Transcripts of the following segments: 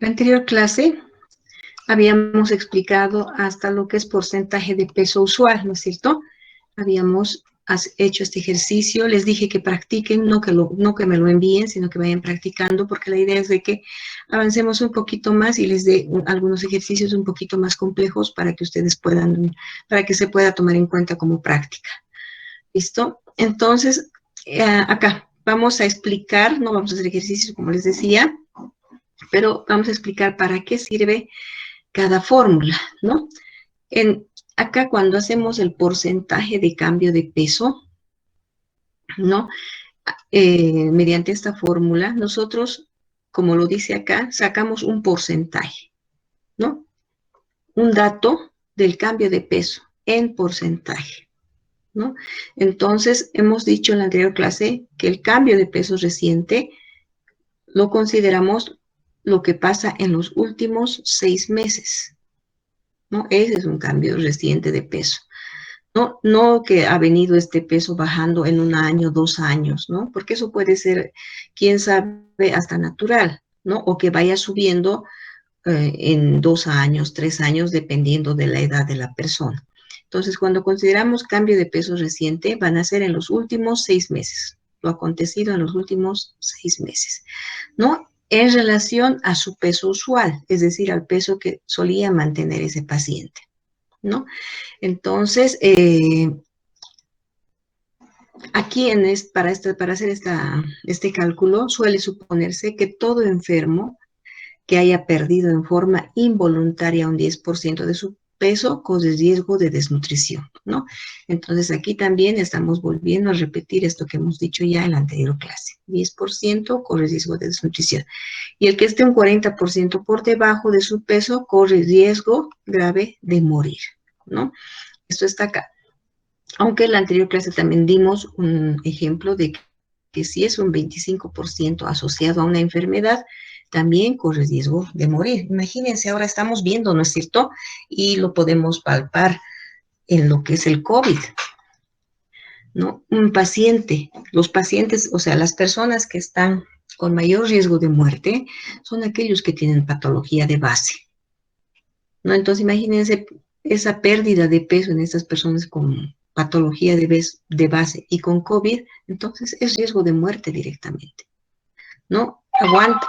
La anterior clase habíamos explicado hasta lo que es porcentaje de peso usual, ¿no es cierto? Habíamos hecho este ejercicio, les dije que practiquen, no que me lo envíen, sino que vayan practicando, porque la idea es de que avancemos un poquito más y les dé algunos ejercicios un poquito más complejos para que ustedes puedan, para que se pueda tomar en cuenta como práctica. ¿Listo? Entonces, acá vamos a explicar, no vamos a hacer ejercicios como les decía, pero vamos a explicar para qué sirve cada fórmula, ¿no? Acá cuando hacemos el porcentaje de cambio de peso, ¿no? Mediante esta fórmula, nosotros, como lo dice acá, sacamos un porcentaje, ¿no? Un dato del cambio de peso en porcentaje, ¿no? Entonces, hemos dicho en la anterior clase que el cambio de peso reciente lo consideramos lo que pasa en los últimos 6 meses, ¿no? Ese es un cambio reciente de peso. No que ha venido este peso bajando en 1 año, 2 años, ¿no? Porque eso puede ser, quién sabe, hasta natural, ¿no? O que vaya subiendo en 2 años, 3 años, dependiendo de la edad de la persona. Entonces, cuando consideramos cambio de peso reciente, van a ser en los últimos 6 meses, lo acontecido en los últimos 6 meses, ¿no? En relación a su peso usual, es decir, al peso que solía mantener ese paciente, ¿no? Entonces, aquí para hacer este cálculo suele suponerse que todo enfermo que haya perdido en forma involuntaria un 10% de su peso corre riesgo de desnutrición, ¿no? Entonces aquí también estamos volviendo a repetir esto que hemos dicho ya en la anterior clase. 10% corre riesgo de desnutrición. Y el que esté un 40% por debajo de su peso corre riesgo grave de morir, ¿no? Esto está acá. Aunque en la anterior clase también dimos un ejemplo de que si es un 25% asociado a una enfermedad, también corre riesgo de morir. Imagínense, ahora estamos viendo, ¿no es cierto? Y lo podemos palpar en lo que es el COVID, ¿no? Un paciente, los pacientes, o sea, las personas que están con mayor riesgo de muerte son aquellos que tienen patología de base, ¿no? Entonces, imagínense esa pérdida de peso en estas personas con patología de base y con COVID, entonces es riesgo de muerte directamente, ¿no?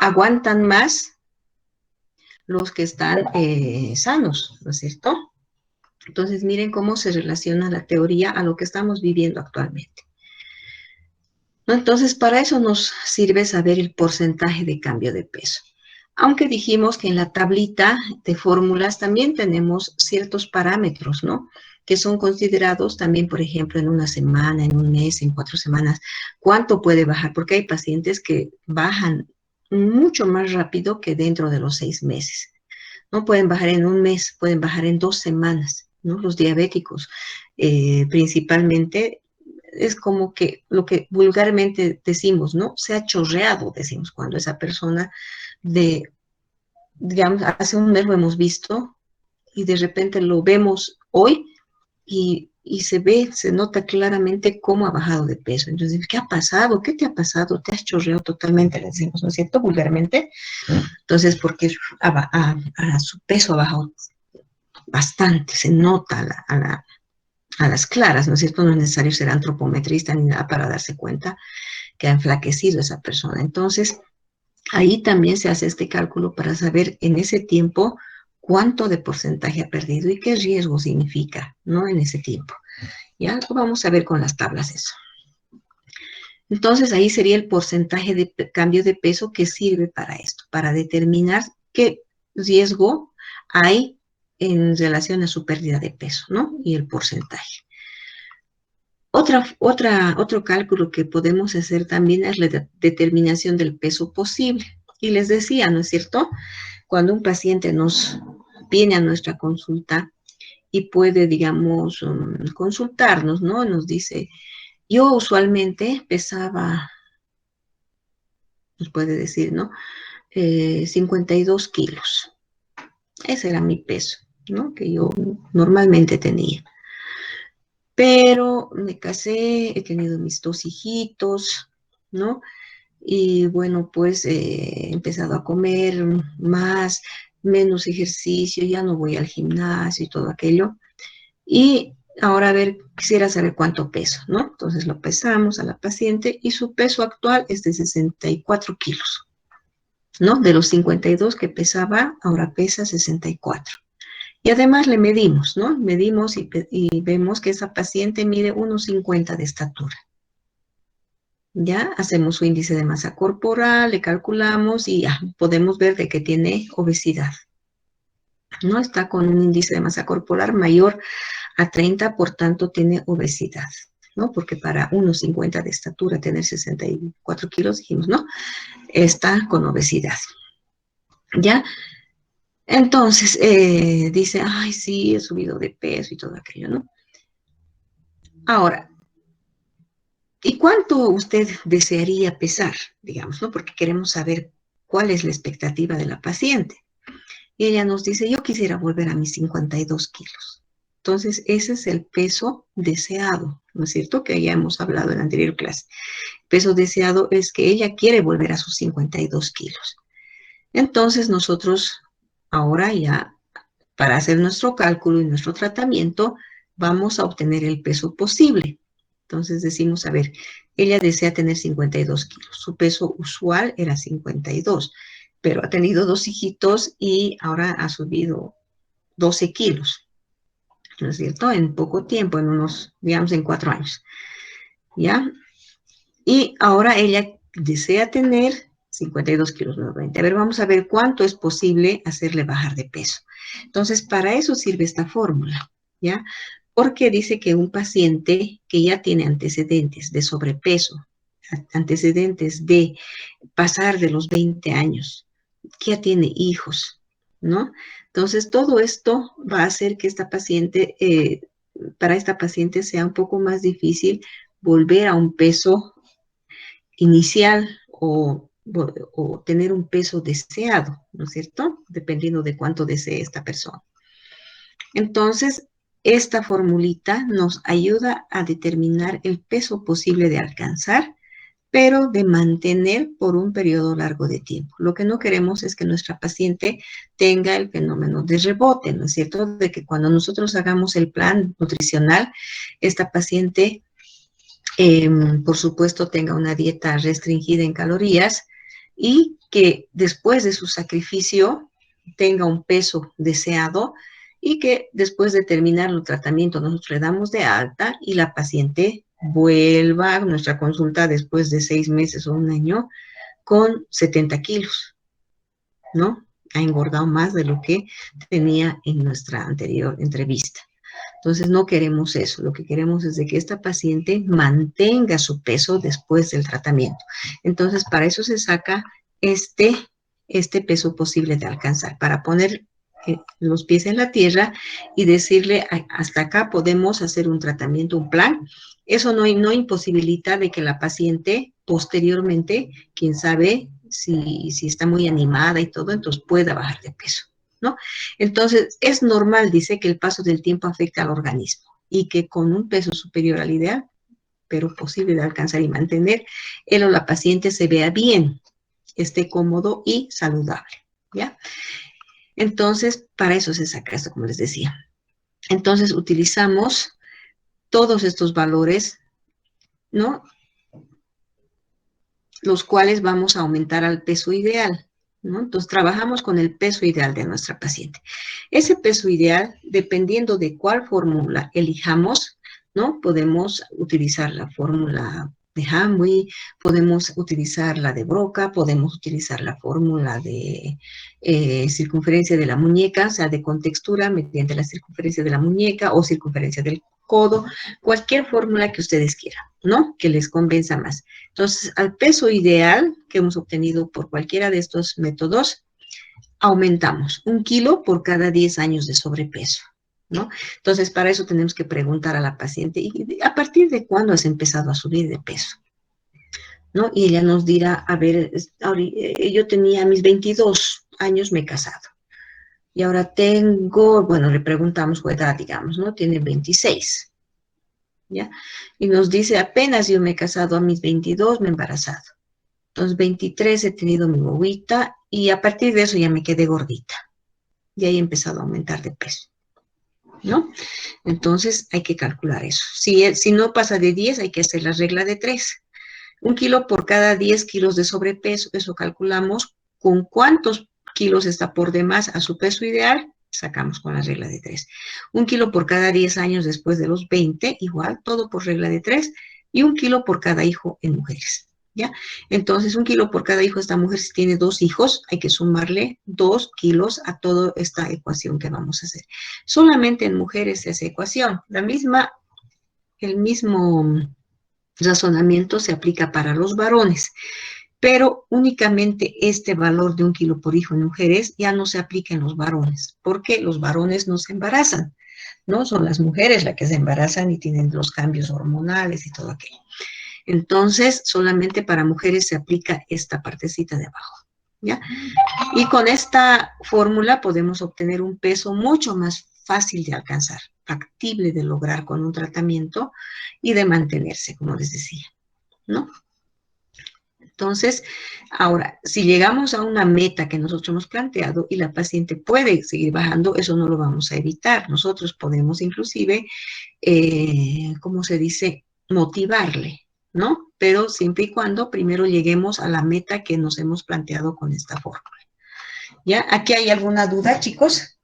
Aguantan más los que están sanos, ¿no es cierto? Entonces, miren cómo se relaciona la teoría a lo que estamos viviendo actualmente, ¿no? Entonces, para eso nos sirve saber el porcentaje de cambio de peso. Aunque dijimos que en la tablita de fórmulas también tenemos ciertos parámetros, ¿no? Que son considerados también, por ejemplo, en 1 semana, en 1 mes, en 4 semanas, cuánto puede bajar, porque hay pacientes que bajan mucho más rápido que dentro de los 6 meses. No pueden bajar en 1 mes, pueden bajar en 2 semanas, ¿no? Los diabéticos, principalmente, es como que lo que vulgarmente decimos, ¿no? Se ha chorreado, decimos, cuando esa persona digamos, hace 1 mes lo hemos visto y de repente lo vemos hoy y se nota claramente cómo ha bajado de peso. Entonces, ¿qué ha pasado? ¿Qué te ha pasado? Te has chorreado totalmente, le decimos, ¿no es cierto? Vulgarmente. Entonces, porque su peso ha bajado bastante, se nota a las claras, ¿no es cierto? No es necesario ser antropometrista ni nada para darse cuenta que ha enflaquecido esa persona. Entonces, ahí también se hace este cálculo para saber en ese tiempo cuánto de porcentaje ha perdido y qué riesgo significa, ¿no? En ese tiempo. Ya vamos a ver con las tablas eso. Entonces, ahí sería el porcentaje de cambio de peso que sirve para esto, para determinar qué riesgo hay en relación a su pérdida de peso, ¿no? Y el porcentaje. Otro cálculo que podemos hacer también es la determinación del peso posible. Y les decía, ¿no es cierto? Cuando un paciente nos viene a nuestra consulta y puede, digamos, consultarnos, ¿no? Nos dice, yo usualmente pesaba, nos puede decir, ¿no? 52 kilos. Ese era mi peso, ¿no? Que yo normalmente tenía. Pero me casé, he tenido mis 2 hijitos, ¿no? y bueno, pues he empezado a comer más, menos ejercicio, ya no voy al gimnasio y todo aquello. Y ahora, a ver, quisiera saber cuánto peso, ¿no? Entonces lo pesamos a la paciente y su peso actual es de 64 kilos, ¿no? De los 52 que pesaba, ahora pesa 64. Y además le medimos, ¿no? Medimos y vemos que esa paciente mide 1,50 de estatura. Ya hacemos su índice de masa corporal, le calculamos y ya podemos ver de que tiene obesidad. No está con un índice de masa corporal mayor a 30, por tanto tiene obesidad, ¿no? Porque para 1,50 de estatura, tener 64 kilos, dijimos, ¿no? Está con obesidad. ¿Ya? Entonces, dice, ay, sí, he subido de peso y todo aquello, ¿no? Ahora, ¿y cuánto usted desearía pesar? Digamos, ¿no? Porque queremos saber cuál es la expectativa de la paciente. Y ella nos dice, yo quisiera volver a mis 52 kilos. Entonces, ese es el peso deseado, ¿no es cierto? Que ya hemos hablado en la anterior clase. Peso deseado es que ella quiere volver a sus 52 kilos. Entonces, nosotros ahora ya, para hacer nuestro cálculo y nuestro tratamiento, vamos a obtener el peso posible. Entonces decimos, a ver, ella desea tener 52 kilos. Su peso usual era 52, pero ha tenido 2 hijitos y ahora ha subido 12 kilos, ¿no es cierto? En poco tiempo, en unos, digamos, en 4 años, ¿ya? Y ahora ella desea tener 52 kilos nuevamente. A ver, vamos a ver cuánto es posible hacerle bajar de peso. Entonces, para eso sirve esta fórmula, ¿ya? Porque dice que un paciente que ya tiene antecedentes de sobrepeso, antecedentes de pasar de los 20 años, que ya tiene hijos, ¿no? Entonces, todo esto va a hacer que esta paciente, para esta paciente sea un poco más difícil volver a un peso inicial o tener un peso deseado, ¿no es cierto? Dependiendo de cuánto desee esta persona. Entonces, esta formulita nos ayuda a determinar el peso posible de alcanzar, pero de mantener por un periodo largo de tiempo. Lo que no queremos es que nuestra paciente tenga el fenómeno de rebote, ¿no es cierto? De que cuando nosotros hagamos el plan nutricional, esta paciente, por supuesto, tenga una dieta restringida en calorías y que después de su sacrificio tenga un peso deseado y que después de terminar el tratamiento nosotros le damos de alta y la paciente vuelva a nuestra consulta después de 6 meses o un año con 70 kilos, ¿no? Ha engordado más de lo que tenía en nuestra anterior entrevista. Entonces no queremos eso, lo que queremos es de que esta paciente mantenga su peso después del tratamiento. Entonces para eso se saca este peso posible de alcanzar, para poner los pies en la tierra y decirle hasta acá podemos hacer un tratamiento, un plan. Eso no imposibilita de que la paciente posteriormente, quién sabe si está muy animada y todo, entonces pueda bajar de peso, ¿no? Entonces, es normal, dice, que el paso del tiempo afecta al organismo y que con un peso superior al ideal, pero posible de alcanzar y mantener, él o la paciente se vea bien, esté cómodo y saludable, ¿ya? Entonces, para eso se saca esto, como les decía. Entonces, utilizamos todos estos valores, ¿no? Los cuales vamos a aumentar al peso ideal, ¿no? Entonces, trabajamos con el peso ideal de nuestra paciente. Ese peso ideal, dependiendo de cuál fórmula elijamos, ¿no? Podemos utilizar la fórmula de Hamwi, podemos utilizar la de Broca, podemos utilizar la fórmula de circunferencia de la muñeca, o sea, de contextura mediante la circunferencia de la muñeca o circunferencia del codo, cualquier fórmula que ustedes quieran, ¿no? Que les convenza más. Entonces, al peso ideal que hemos obtenido por cualquiera de estos métodos, aumentamos 1 kilo por cada 10 años de sobrepeso, ¿no? Entonces, para eso tenemos que preguntar a la paciente, ¿y a partir de cuándo has empezado a subir de peso? ¿No? Y ella nos dirá, a ver, yo tenía mis 22 años, me he casado. Y ahora tengo, bueno, le preguntamos su edad, digamos, ¿no? Tiene 26, ¿ya? Y nos dice, apenas yo me he casado a mis 22, me he embarazado. Entonces, 23 he tenido mi bobita y a partir de eso ya me quedé gordita. Y ahí he empezado a aumentar de peso, ¿no? Entonces, hay que calcular eso. Si no pasa de 10, hay que hacer la regla de 3. 1 kilo por cada 10 kilos de sobrepeso, eso calculamos con cuántos kilos está por demás a su peso ideal, sacamos con la regla de 3. 1 kilo por cada 10 años después de los 20, igual, todo por regla de 3, y 1 kilo por cada hijo en mujeres. ¿Ya? Entonces, 1 kilo por cada hijo, esta mujer si tiene 2 hijos, hay que sumarle 2 kilos a toda esta ecuación que vamos a hacer. Solamente en mujeres esa ecuación, el mismo razonamiento se aplica para los varones, pero únicamente este valor de 1 kilo por hijo en mujeres ya no se aplica en los varones, porque los varones no se embarazan, ¿no? Son las mujeres las que se embarazan y tienen los cambios hormonales y todo aquello. Entonces, solamente para mujeres se aplica esta partecita de abajo, ¿ya? Y con esta fórmula podemos obtener un peso mucho más fácil de alcanzar, factible de lograr con un tratamiento y de mantenerse, como les decía, ¿no? Entonces, ahora, si llegamos a una meta que nosotros hemos planteado y la paciente puede seguir bajando, eso no lo vamos a evitar. Nosotros podemos inclusive, ¿cómo se dice? Motivarle, ¿no? Pero siempre y cuando primero lleguemos a la meta que nos hemos planteado con esta fórmula. ¿Ya? ¿Aquí hay alguna duda, chicos?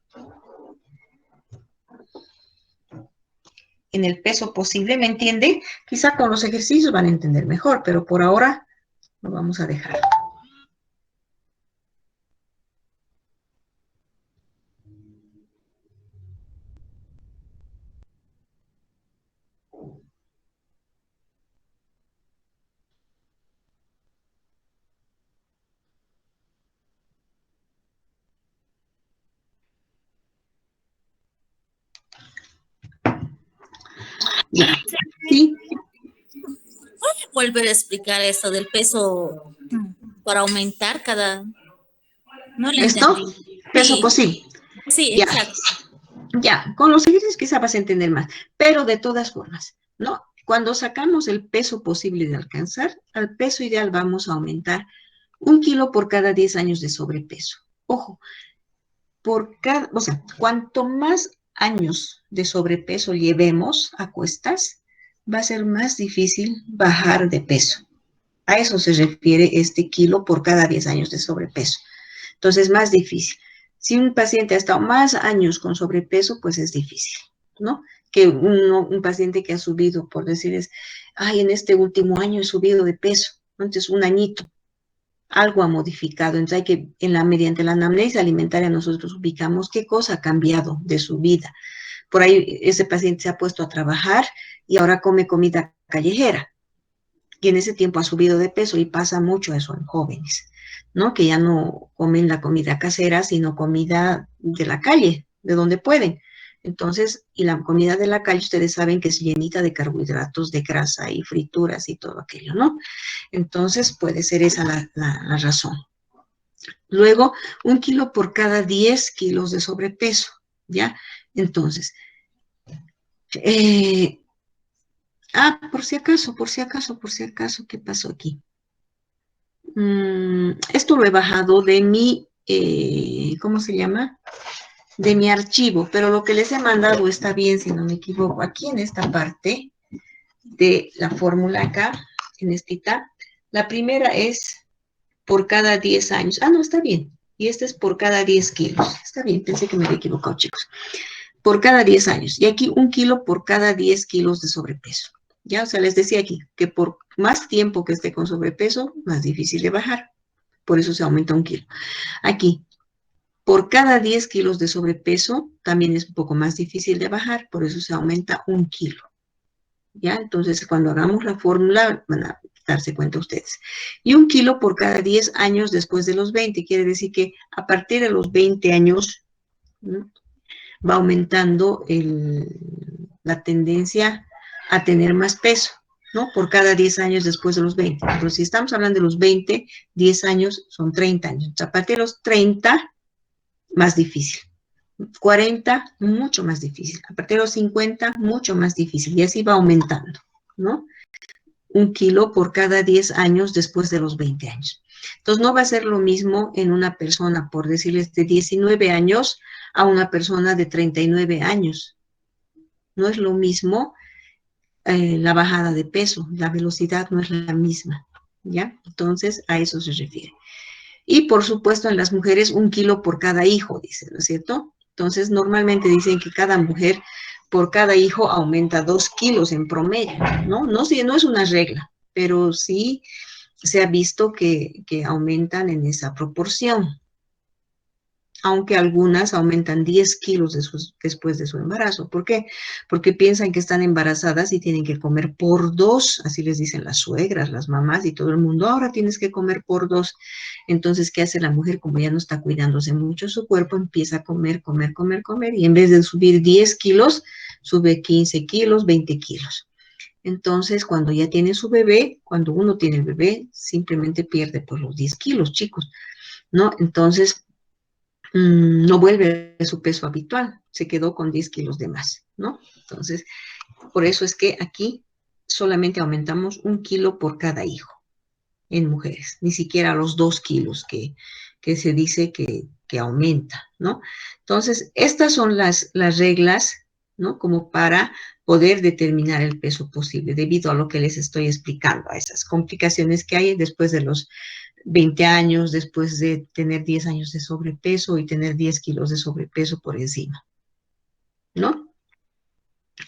En el peso posible, ¿me entienden? Quizá con los ejercicios van a entender mejor, pero por ahora lo vamos a dejar. Ya. ¿Sí? Volver a explicar eso del peso para aumentar cada... No le ¿Esto? entendí. Peso Sí, posible. sí, Ya. exacto. Ya, con los ejercicios quizá vas a entender más, pero de todas formas, ¿no? Cuando sacamos el peso posible de alcanzar, al peso ideal vamos a aumentar 1 kilo por cada 10 años de sobrepeso. Ojo, o sea, cuanto más años de sobrepeso llevemos a cuestas, va a ser más difícil bajar de peso. A eso se refiere este kilo por cada 10 años de sobrepeso. Entonces, más difícil. Si un paciente ha estado más años con sobrepeso, pues es difícil, ¿no? Que un paciente que ha subido, por decirles, ay, en este último año he subido de peso, entonces un añito, algo ha modificado. Entonces hay que, mediante la anamnesis alimentaria, nosotros ubicamos qué cosa ha cambiado de su vida. Por ahí ese paciente se ha puesto a trabajar y ahora come comida callejera. Y en ese tiempo ha subido de peso y pasa mucho eso en jóvenes, ¿no? Que ya no comen la comida casera, sino comida de la calle, de donde pueden. Entonces, y la comida de la calle, ustedes saben que es llenita de carbohidratos, de grasa y frituras y todo aquello, ¿no? Entonces, puede ser esa la razón. Luego, 1 kilo por cada 10 kilos de sobrepeso, ¿ya? Entonces, por si acaso, ¿qué pasó aquí? Esto lo he bajado de mi, ¿cómo se llama? De mi archivo, pero lo que les he mandado está bien, si no me equivoco. Aquí en esta parte de la fórmula acá, en esta, la primera es por cada 10 años. Ah, no, está bien. Y esta es por cada 10 kilos. Está bien, pensé que me había equivocado, chicos. Por cada 10 años. Y aquí 1 kilo por cada 10 kilos de sobrepeso. Ya, o sea, les decía aquí que por más tiempo que esté con sobrepeso, más difícil de bajar. Por eso se aumenta 1 kilo. Aquí, por cada 10 kilos de sobrepeso, también es un poco más difícil de bajar, por eso se aumenta 1 kilo. ¿Ya? Entonces, cuando hagamos la fórmula, van a darse cuenta ustedes. Y 1 kilo por cada 10 años después de los 20, quiere decir que a partir de los 20 años, ¿no?, va aumentando la tendencia a tener más peso, ¿no? Por cada 10 años después de los 20. Entonces, si estamos hablando de los 20, 10 años son 30 años. Entonces, a partir de los 30, más difícil. 40, mucho más difícil. A partir de los 50, mucho más difícil. Y así va aumentando, ¿no? 1 kilo por cada 10 años después de los 20 años. Entonces, no va a ser lo mismo en una persona, por decirles, de 19 años a una persona de 39 años. No es lo mismo la bajada de peso, la velocidad no es la misma, ¿ya? Entonces, a eso se refiere. Y, por supuesto, en las mujeres, 1 kilo por cada hijo, dice, ¿no es cierto? Entonces, normalmente dicen que cada mujer por cada hijo aumenta 2 kilos en promedio, ¿no? No, sí, no es una regla, pero sí se ha visto que aumentan en esa proporción, aunque algunas aumentan 10 kilos después de su embarazo. ¿Por qué? Porque piensan que están embarazadas y tienen que comer por 2, así les dicen las suegras, las mamás y todo el mundo, ahora tienes que comer por 2. Entonces, ¿qué hace la mujer? Como ya no está cuidándose mucho su cuerpo, empieza a comer, comer, comer, comer, y en vez de subir 10 kilos, sube 15 kilos, 20 kilos. Entonces, cuando ya tiene su bebé, cuando uno tiene el bebé, simplemente pierde pues los 10 kilos, chicos, ¿no? Entonces, no vuelve a su peso habitual, se quedó con 10 kilos de más, ¿no? Entonces, por eso es que aquí solamente aumentamos 1 kilo por cada hijo en mujeres, ni siquiera los 2 kilos que se dice que aumenta, ¿no? Entonces, estas son las reglas, ¿no? Como para poder determinar el peso posible, debido a lo que les estoy explicando, a esas complicaciones que hay después de los 20 años, después de tener 10 años de sobrepeso y tener 10 kilos de sobrepeso por encima, ¿no?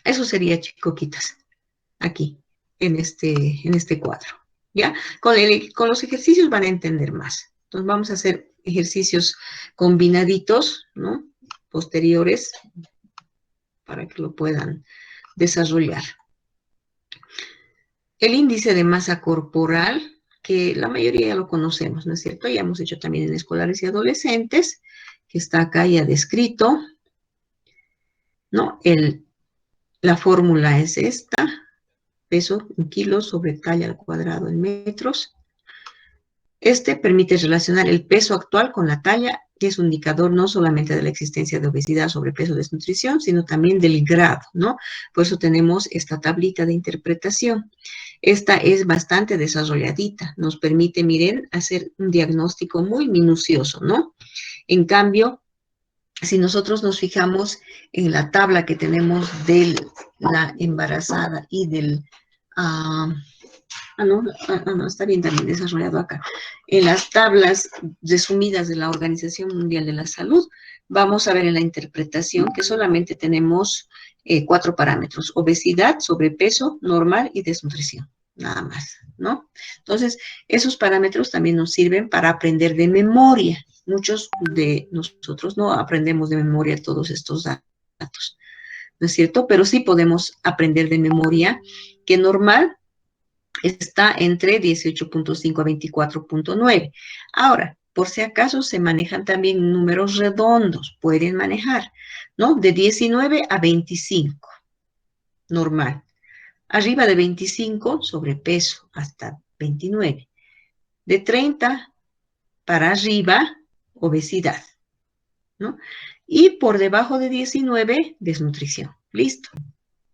Eso sería, chicoquitas, aquí, en este cuadro, ¿ya? Con los ejercicios van a entender más. Entonces vamos a hacer ejercicios combinaditos, ¿no? Posteriores, para que lo puedan desarrollar. El índice de masa corporal, que la mayoría ya lo conocemos, ¿no es cierto? Ya hemos hecho también en escolares y adolescentes, que está acá ya descrito, ¿no? La fórmula es esta, peso en kilos sobre talla al cuadrado en metros. Este permite relacionar el peso actual con la talla, que es un indicador no solamente de la existencia de obesidad, sobrepeso, desnutrición, sino también del grado, ¿no? Por eso tenemos esta tablita de interpretación. Esta es bastante desarrolladita, nos permite, miren, hacer un diagnóstico muy minucioso, ¿no? En cambio, si nosotros nos fijamos en la tabla que tenemos de la embarazada y del... no, está bien también desarrollado acá. En las tablas resumidas de la Organización Mundial de la Salud, vamos a ver en la interpretación que solamente tenemos 4 parámetros: obesidad, sobrepeso, normal y desnutrición. Nada más, ¿no? Entonces, esos parámetros también nos sirven para aprender de memoria. Muchos de nosotros no aprendemos de memoria todos estos datos, ¿no es cierto? Pero sí podemos aprender de memoria que normal está entre 18.5 a 24.9. Ahora, por si acaso se manejan también números redondos, pueden manejar, ¿no? De 19 a 25, normal. Arriba de 25, sobrepeso, hasta 29. De 30 para arriba, obesidad, ¿no? Y por debajo de 19, desnutrición. Listo.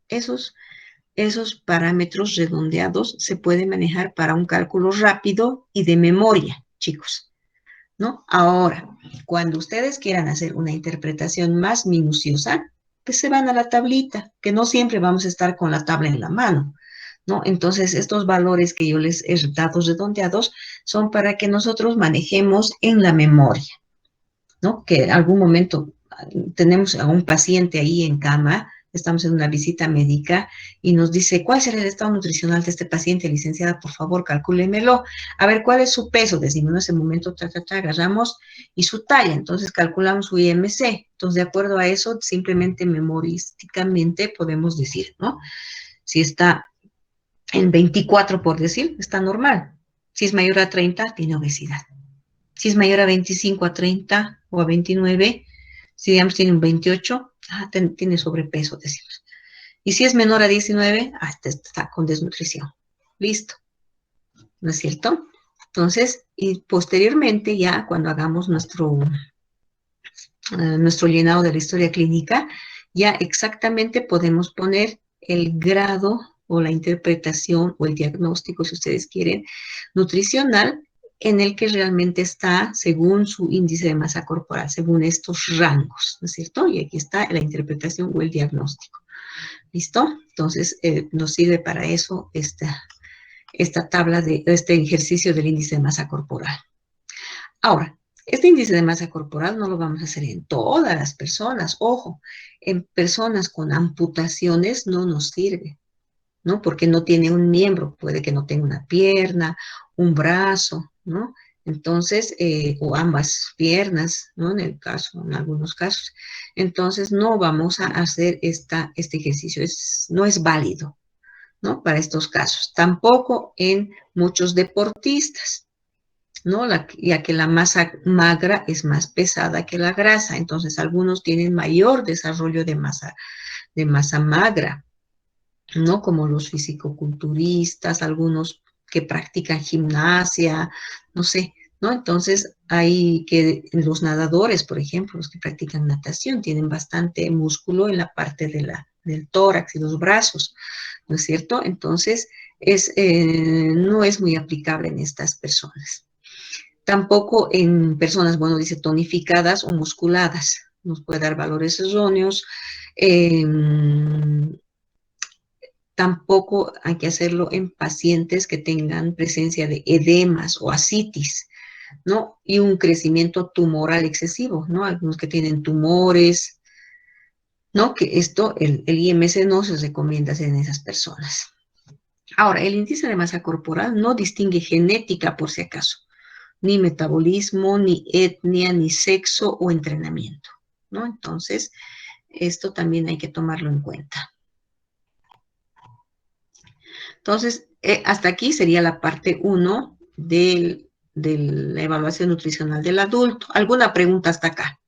Esos parámetros redondeados se pueden manejar para un cálculo rápido y de memoria, chicos, ¿no? Ahora, cuando ustedes quieran hacer una interpretación más minuciosa, pues se van a la tablita, que no siempre vamos a estar con la tabla en la mano, ¿no? Entonces, estos valores que yo les he dado redondeados son para que nosotros manejemos en la memoria, ¿no? Que en algún momento tenemos a un paciente ahí en cama, estamos en una visita médica y nos dice, ¿cuál será el estado nutricional de este paciente, licenciada? Por favor, calcúlemelo. A ver, ¿cuál es su peso? Decimos en ese momento, agarramos y su talla. Entonces calculamos su IMC. Entonces, de acuerdo a eso, simplemente memorísticamente podemos decir, ¿no? Si está en 24, por decir, está normal. Si es mayor a 30, tiene obesidad. Si es mayor a 25, a 30 o a 29, si digamos tiene un 28, tiene sobrepeso, decimos. Y si es menor a 19, está con desnutrición. Listo. ¿No es cierto? Entonces, y posteriormente ya cuando hagamos nuestro llenado de la historia clínica, ya exactamente podemos poner el grado o la interpretación o el diagnóstico, si ustedes quieren, nutricional, en el que realmente está según su índice de masa corporal, según estos rangos, ¿no es cierto? Y aquí está la interpretación o el diagnóstico. ¿Listo? Entonces, nos sirve para eso esta tabla de este ejercicio del índice de masa corporal. Ahora, este índice de masa corporal no lo vamos a hacer en todas las personas. Ojo, en personas con amputaciones no nos sirve, ¿no? Porque no tiene un miembro, puede que no tenga una pierna, un brazo, ¿no? Entonces, o ambas piernas, ¿no? En algunos casos. Entonces, no vamos a hacer este ejercicio, no es válido, ¿no? Para estos casos. Tampoco en muchos deportistas, ¿no? Ya que la masa magra es más pesada que la grasa, entonces algunos tienen mayor desarrollo de masa magra, ¿no? Como los fisicoculturistas, algunos que practican gimnasia, no sé, ¿no? Entonces hay que los nadadores, por ejemplo, los que practican natación, tienen bastante músculo en la parte del tórax y los brazos, ¿no es cierto? Entonces no es muy aplicable en estas personas. Tampoco en personas, bueno, dice tonificadas o musculadas. Nos puede dar valores erróneos. Tampoco hay que hacerlo en pacientes que tengan presencia de edemas o ascitis, ¿no? Y un crecimiento tumoral excesivo, ¿no? Algunos que tienen tumores, ¿no? Que el IMC no se recomienda hacer en esas personas. Ahora, el índice de masa corporal no distingue genética, por si acaso, ni metabolismo, ni etnia, ni sexo o entrenamiento, ¿no? Entonces, esto también hay que tomarlo en cuenta. Entonces, hasta aquí sería la parte 1 de la evaluación nutricional del adulto. ¿Alguna pregunta hasta acá?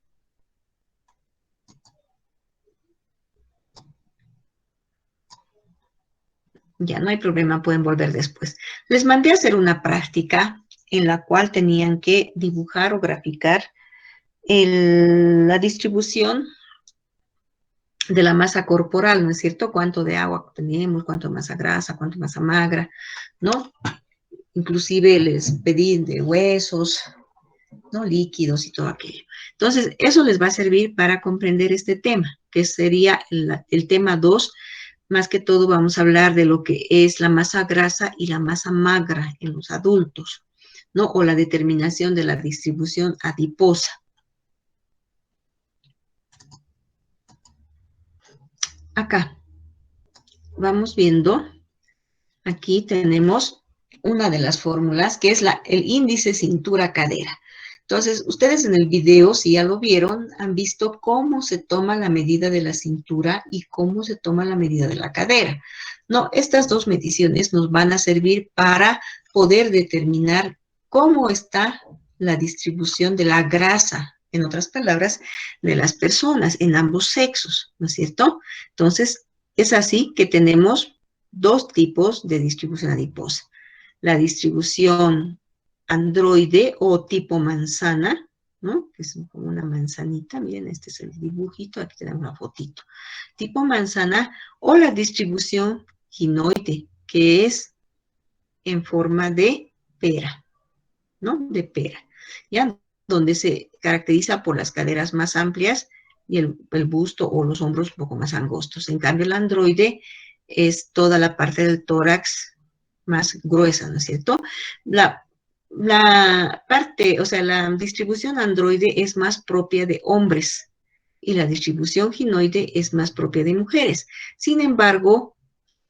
Ya no hay problema, pueden volver después. Les mandé a hacer una práctica en la cual tenían que dibujar o graficar la distribución de la masa corporal, ¿no es cierto? Cuánto de agua tenemos, cuánto de masa grasa, cuánto de masa magra, ¿no? Inclusive les pedí de huesos, ¿no? Líquidos y todo aquello. Entonces, eso les va a servir para comprender este tema, que sería el tema 2. Más que todo vamos a hablar de lo que es la masa grasa y la masa magra en los adultos, ¿no? O la determinación de la distribución adiposa. Acá vamos viendo, aquí tenemos una de las fórmulas que es el índice cintura-cadera. Entonces, ustedes en el video, si ya lo vieron, han visto cómo se toma la medida de la cintura y cómo se toma la medida de la cadera. No, estas dos mediciones nos van a servir para poder determinar cómo está la distribución de la grasa, en otras palabras, de las personas en ambos sexos, ¿no es cierto? Entonces, es así que tenemos dos tipos de distribución adiposa. La distribución androide o tipo manzana, ¿no? Que es como una manzanita, miren, este es el dibujito, aquí tenemos una fotito. Tipo manzana o la distribución ginoide, que es en forma de pera, ¿no? De pera, ¿ya? Donde se caracteriza por las caderas más amplias y el busto o los hombros un poco más angostos. En cambio, el androide es toda la parte del tórax más gruesa, ¿no es cierto? La parte, o sea, la distribución androide es más propia de hombres y la distribución ginoide es más propia de mujeres. Sin embargo,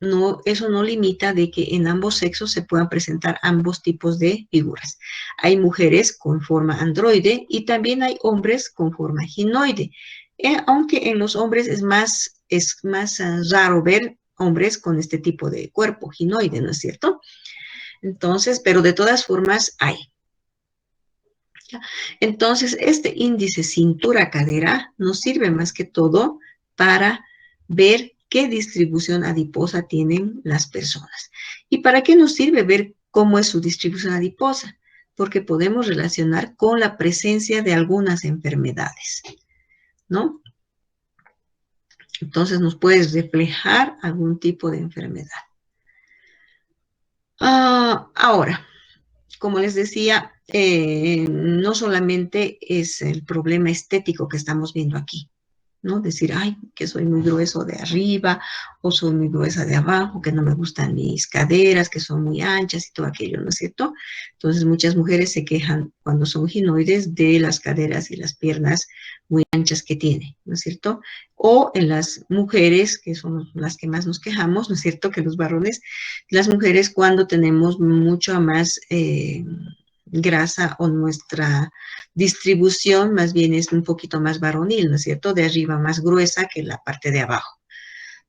no, eso no limita de que en ambos sexos se puedan presentar ambos tipos de figuras. Hay mujeres con forma androide y también hay hombres con forma ginoide. Aunque en los hombres es más raro ver hombres con este tipo de cuerpo ginoide, ¿no es cierto? Entonces, pero de todas formas hay. Entonces, este índice cintura-cadera nos sirve más que todo para ver qué distribución adiposa tienen las personas. ¿Y para qué nos sirve ver cómo es su distribución adiposa? Porque podemos relacionar con la presencia de algunas enfermedades, ¿no? Entonces nos puede reflejar algún tipo de enfermedad. Ahora, como les decía, no solamente es el problema estético que estamos viendo aquí, ¿no? Decir, ay, que soy muy grueso de arriba o soy muy gruesa de abajo, que no me gustan mis caderas, que son muy anchas y todo aquello, ¿no es cierto? Entonces muchas mujeres se quejan cuando son ginoides de las caderas y las piernas muy anchas que tiene, ¿no es cierto? O en las mujeres, que son las que más nos quejamos, ¿no es cierto? Que los varones, las mujeres cuando tenemos mucho más grasa o nuestra distribución más bien es un poquito más varonil, ¿no es cierto? De arriba más gruesa que la parte de abajo,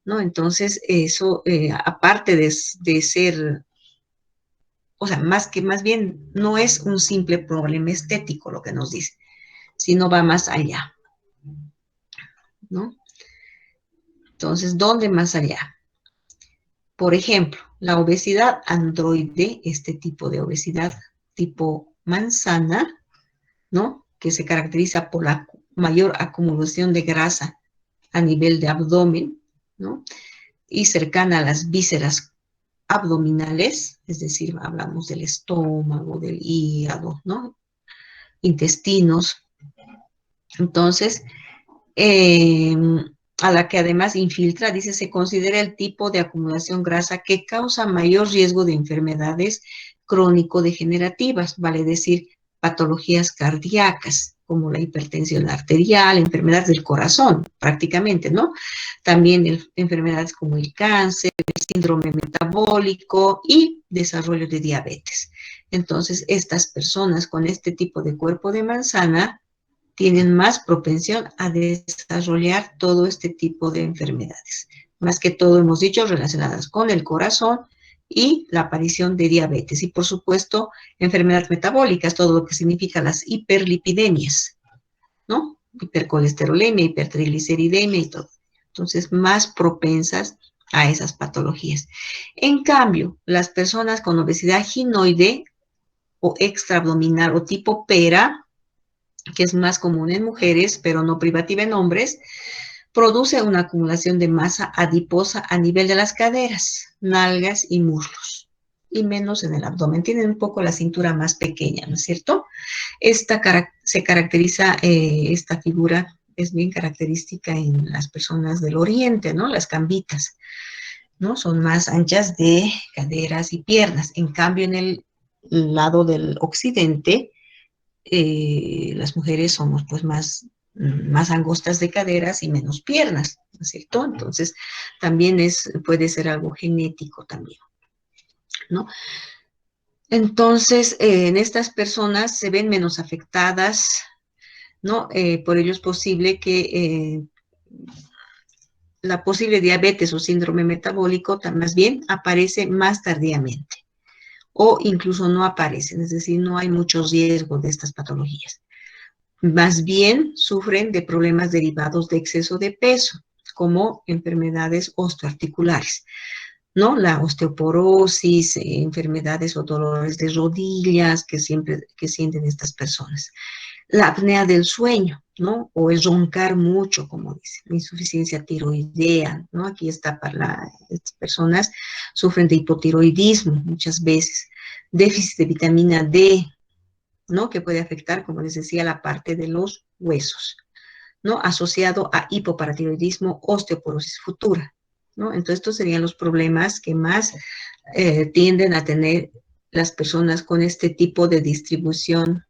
¿no? Entonces, eso, aparte de ser, o sea, más bien no es un simple problema estético lo que nos dice, sino va más allá, ¿no? Entonces, ¿dónde más allá? Por ejemplo, la obesidad androide, este tipo de obesidad tipo manzana, ¿no? Que se caracteriza por la mayor acumulación de grasa a nivel de abdomen, ¿no? Y cercana a las vísceras abdominales, es decir, hablamos del estómago, del hígado, ¿no? Intestinos. Entonces, eh, a la que además infiltra, dice, se considera el tipo de acumulación grasa que causa mayor riesgo de enfermedades crónico-degenerativas, vale decir, patologías cardíacas, como la hipertensión arterial, enfermedades del corazón, prácticamente, ¿no? También enfermedades como el cáncer, el síndrome metabólico y desarrollo de diabetes. Entonces, estas personas con este tipo de cuerpo de manzana tienen más propensión a desarrollar todo este tipo de enfermedades. Más que todo, hemos dicho, relacionadas con el corazón y la aparición de diabetes. Y por supuesto, enfermedades metabólicas, todo lo que significa las hiperlipidemias, ¿no? Hipercolesterolemia, hipertrigliceridemia y todo. Entonces, más propensas a esas patologías. En cambio, las personas con obesidad ginoide o extraabdominal o tipo PERA, que es más común en mujeres, pero no privativa en hombres, produce una acumulación de masa adiposa a nivel de las caderas, nalgas y muslos, y menos en el abdomen. Tienen un poco la cintura más pequeña, ¿no es cierto? Se caracteriza, esta figura es bien característica en las personas del oriente, ¿no? Las cambitas, ¿no? Son más anchas de caderas y piernas. En cambio, en el lado del occidente, las mujeres somos pues más angostas de caderas y menos piernas, ¿no es cierto? Entonces, también puede ser algo genético también, ¿no? Entonces, en estas personas se ven menos afectadas, ¿no? Por ello es posible que la posible diabetes o síndrome metabólico más bien aparece más tardíamente o incluso no aparecen, es decir, no hay mucho riesgo de estas patologías. Más bien sufren de problemas derivados de exceso de peso, como enfermedades osteoarticulares, ¿no? La osteoporosis, enfermedades o dolores de rodillas que sienten estas personas. La apnea del sueño, ¿no? O el roncar mucho, como dice, la insuficiencia tiroidea, ¿no? Aquí está estas personas sufren de hipotiroidismo muchas veces, déficit de vitamina D, ¿no? Que puede afectar, como les decía, la parte de los huesos, ¿no? Asociado a hipoparatiroidismo, osteoporosis futura, ¿no? Entonces, estos serían los problemas que más tienden a tener las personas con este tipo de distribución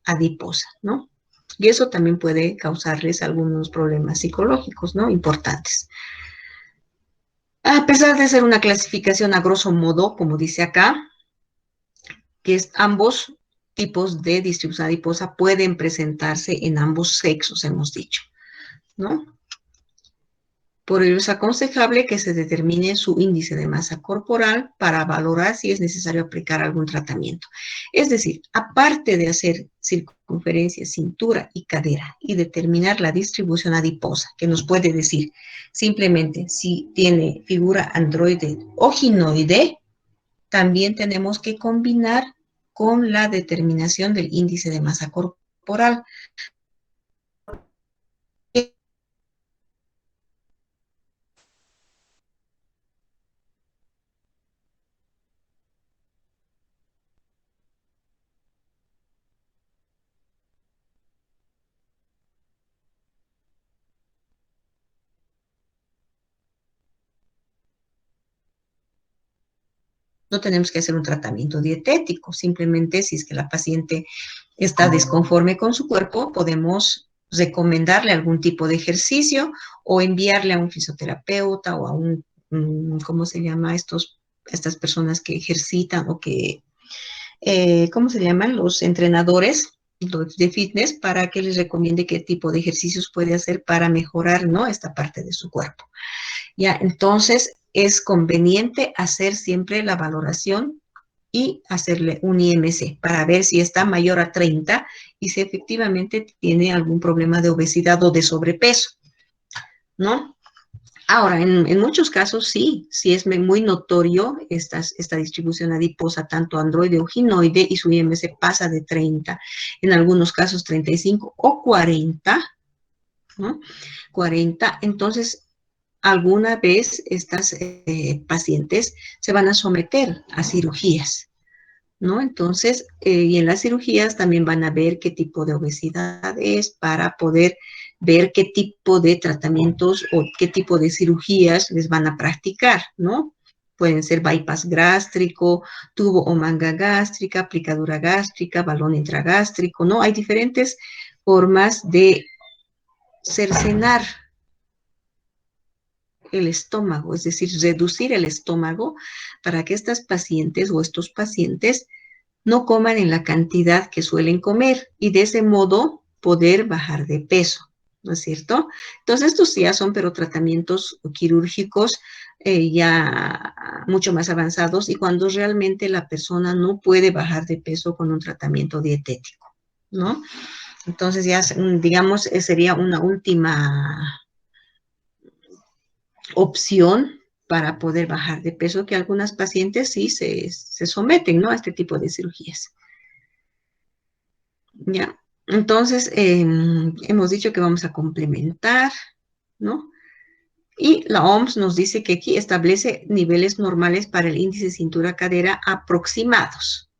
adiposa, ¿no? Y eso también puede causarles algunos problemas psicológicos, ¿no? Importantes. A pesar de ser una clasificación a grosso modo, como dice acá, que es ambos tipos de distribución adiposa pueden presentarse en ambos sexos, hemos dicho, ¿no? Por ello es aconsejable que se determine su índice de masa corporal para valorar si es necesario aplicar algún tratamiento. Es decir, aparte de hacer circunferencia, cintura y cadera y determinar la distribución adiposa, que nos puede decir simplemente si tiene figura androide o ginoide, también tenemos que combinar con la determinación del índice de masa corporal. No tenemos que hacer un tratamiento dietético, simplemente si es que la paciente está desconforme con su cuerpo, podemos recomendarle algún tipo de ejercicio o enviarle a un fisioterapeuta o a un, ¿cómo se llama? Estas personas que ejercitan o que, ¿cómo se llaman? Los entrenadores de fitness para que les recomiende qué tipo de ejercicios puede hacer para mejorar, ¿no? Esta parte de su cuerpo. Ya, entonces es conveniente hacer siempre la valoración y hacerle un IMC para ver si está mayor a 30 y si efectivamente tiene algún problema de obesidad o de sobrepeso, ¿no? Ahora, en muchos casos sí es muy notorio esta distribución adiposa, tanto androide o ginoide, y su IMC pasa de 30, en algunos casos 35 o 40, ¿no? 40, entonces alguna vez estas pacientes se van a someter a cirugías, ¿no? Entonces, y en las cirugías también van a ver qué tipo de obesidad es para poder ver qué tipo de tratamientos o qué tipo de cirugías les van a practicar, ¿no? Pueden ser bypass gástrico, tubo o manga gástrica, aplicadura gástrica, balón intragástrico, ¿no? Hay diferentes formas de cercenar el estómago, es decir, reducir el estómago para que estas pacientes o estos pacientes no coman en la cantidad que suelen comer y de ese modo poder bajar de peso, ¿no es cierto? Entonces estos ya son pero tratamientos quirúrgicos ya mucho más avanzados y cuando realmente la persona no puede bajar de peso con un tratamiento dietético, ¿no? Entonces ya, digamos, sería una última opción para poder bajar de peso, que algunas pacientes sí se someten, ¿no? A este tipo de cirugías. Ya, entonces hemos dicho que vamos a complementar, ¿no? Y la OMS nos dice que aquí establece niveles normales para el índice cintura-cadera aproximados,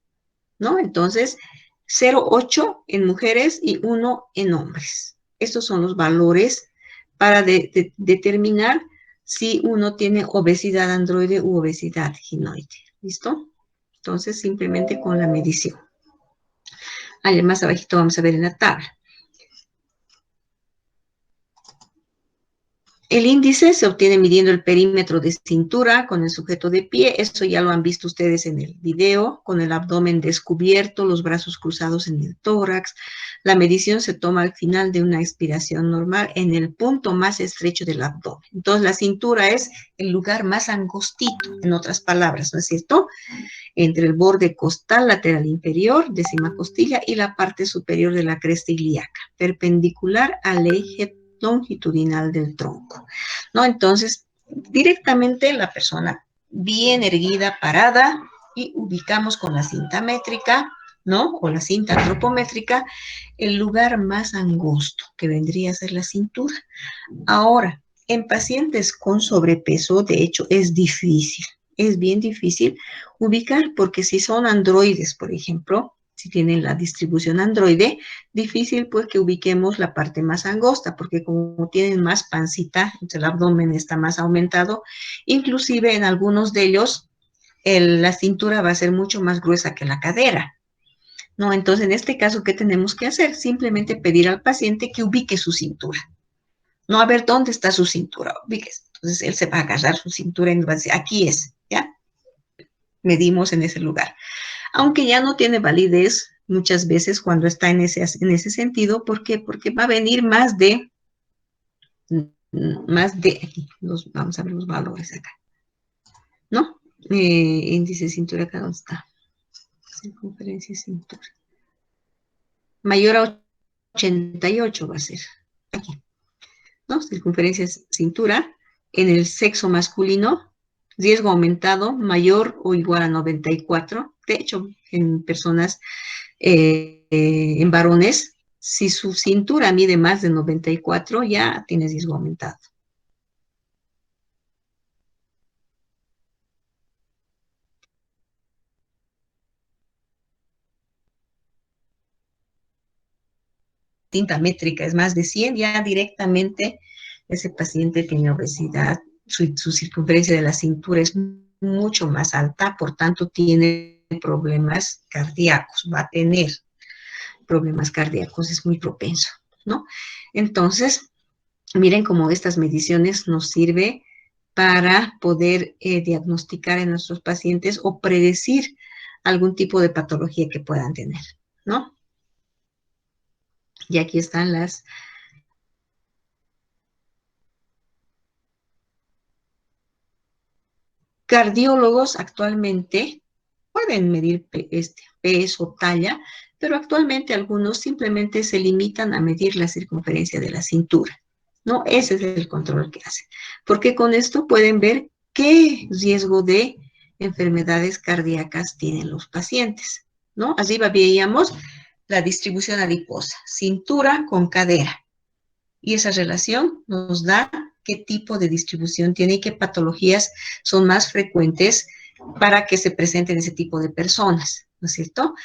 ¿no? Entonces, 0,8 en mujeres y 1 en hombres. Estos son los valores para determinar si uno tiene obesidad androide u obesidad ginoide. ¿Listo? Entonces, simplemente con la medición. Ahí más abajito vamos a ver en la tabla. El índice se obtiene midiendo el perímetro de cintura con el sujeto de pie. Esto ya lo han visto ustedes en el video, con el abdomen descubierto, los brazos cruzados en el tórax. La medición se toma al final de una expiración normal en el punto más estrecho del abdomen. Entonces, la cintura es el lugar más angostito, en otras palabras, ¿no es cierto? Entre el borde costal lateral inferior, décima costilla, y la parte superior de la cresta ilíaca, perpendicular al eje longitudinal del tronco, ¿no? Entonces, directamente la persona bien erguida, parada, y ubicamos con la cinta métrica, ¿no? O la cinta antropométrica, el lugar más angosto, que vendría a ser la cintura. Ahora, en pacientes con sobrepeso, de hecho, es bien difícil ubicar, porque si son androides, por ejemplo, si tienen la distribución androide, difícil pues que ubiquemos la parte más angosta, porque como tienen más pancita, el abdomen está más aumentado, inclusive en algunos de ellos la cintura va a ser mucho más gruesa que la cadera, ¿no? Entonces, en este caso, ¿qué tenemos que hacer? Simplemente pedir al paciente que ubique su cintura. No, a ver, ¿dónde está su cintura? Ubíquese. Entonces, él se va a agarrar su cintura y va a decir, aquí es, ¿ya? Medimos en ese lugar. Aunque ya no tiene validez muchas veces cuando está en ese sentido. ¿Por qué? Porque va a venir aquí, vamos a ver los valores acá, ¿no? Índice de cintura, acá dónde está. Circunferencia de cintura. Mayor a 88 va a ser, aquí, ¿no? Circunferencia de cintura en el sexo masculino, riesgo aumentado mayor o igual a 94. De hecho, en personas, en varones, si su cintura mide más de 94, ya tiene riesgo aumentado. Cinta métrica es más de 100, ya directamente ese paciente tiene obesidad, su circunferencia de la cintura es mucho más alta, por tanto tiene problemas cardíacos, va a tener problemas cardíacos, es muy propenso, ¿no? Entonces, miren cómo estas mediciones nos sirven para poder diagnosticar en nuestros pacientes o predecir algún tipo de patología que puedan tener, ¿no? Y aquí están las... Cardiólogos actualmente pueden medir peso, talla, pero actualmente algunos simplemente se limitan a medir la circunferencia de la cintura, ¿no? Ese es el control que hacen, porque con esto pueden ver qué riesgo de enfermedades cardíacas tienen los pacientes, ¿no? Arriba veíamos la distribución adiposa, cintura con cadera, y esa relación nos da qué tipo de distribución tiene y qué patologías son más frecuentes para que se presenten ese tipo de personas, ¿no es cierto?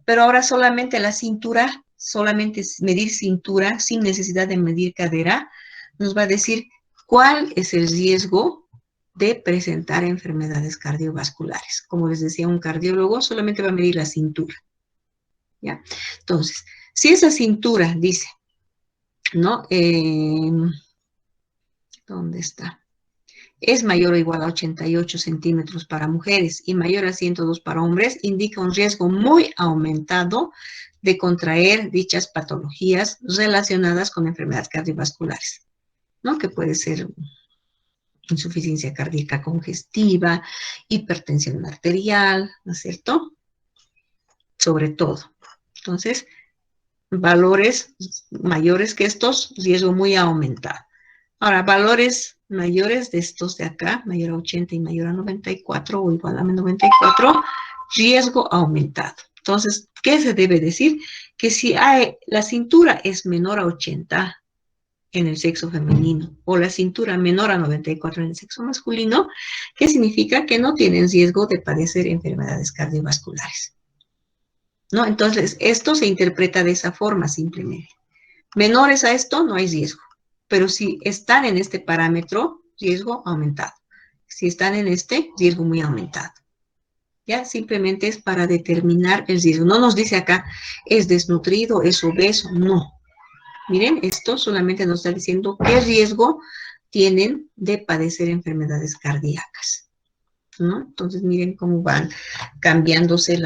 Pero ahora solamente la cintura, solamente medir cintura sin necesidad de medir cadera, nos va a decir cuál es el riesgo de presentar enfermedades cardiovasculares. Como les decía, un cardiólogo solamente va a medir la cintura, ¿ya? Entonces, si esa cintura dice, ¿no? ¿Dónde está? Es mayor o igual a 88 centímetros para mujeres y mayor a 102 para hombres, indica un riesgo muy aumentado de contraer dichas patologías relacionadas con enfermedades cardiovasculares, ¿no? Que puede ser insuficiencia cardíaca congestiva, hipertensión arterial, ¿no es cierto? Sobre todo. Entonces, valores mayores que estos, riesgo muy aumentado. Ahora, valores mayores de estos de acá, mayor a 80 y mayor a 94 o igual a 94, riesgo aumentado. Entonces, ¿qué se debe decir? Que si la cintura es menor a 80 en el sexo femenino o la cintura menor a 94 en el sexo masculino, ¿qué significa? Que no tienen riesgo de padecer enfermedades cardiovasculares, ¿no? Entonces, esto se interpreta de esa forma simplemente. Menores a esto no hay riesgo, pero si están en este parámetro, riesgo aumentado. Si están en este, riesgo muy aumentado. Ya simplemente es para determinar el riesgo. No nos dice acá, es desnutrido, es obeso, no. Miren, esto solamente nos está diciendo qué riesgo tienen de padecer enfermedades cardíacas, ¿no? Entonces miren cómo van cambiándose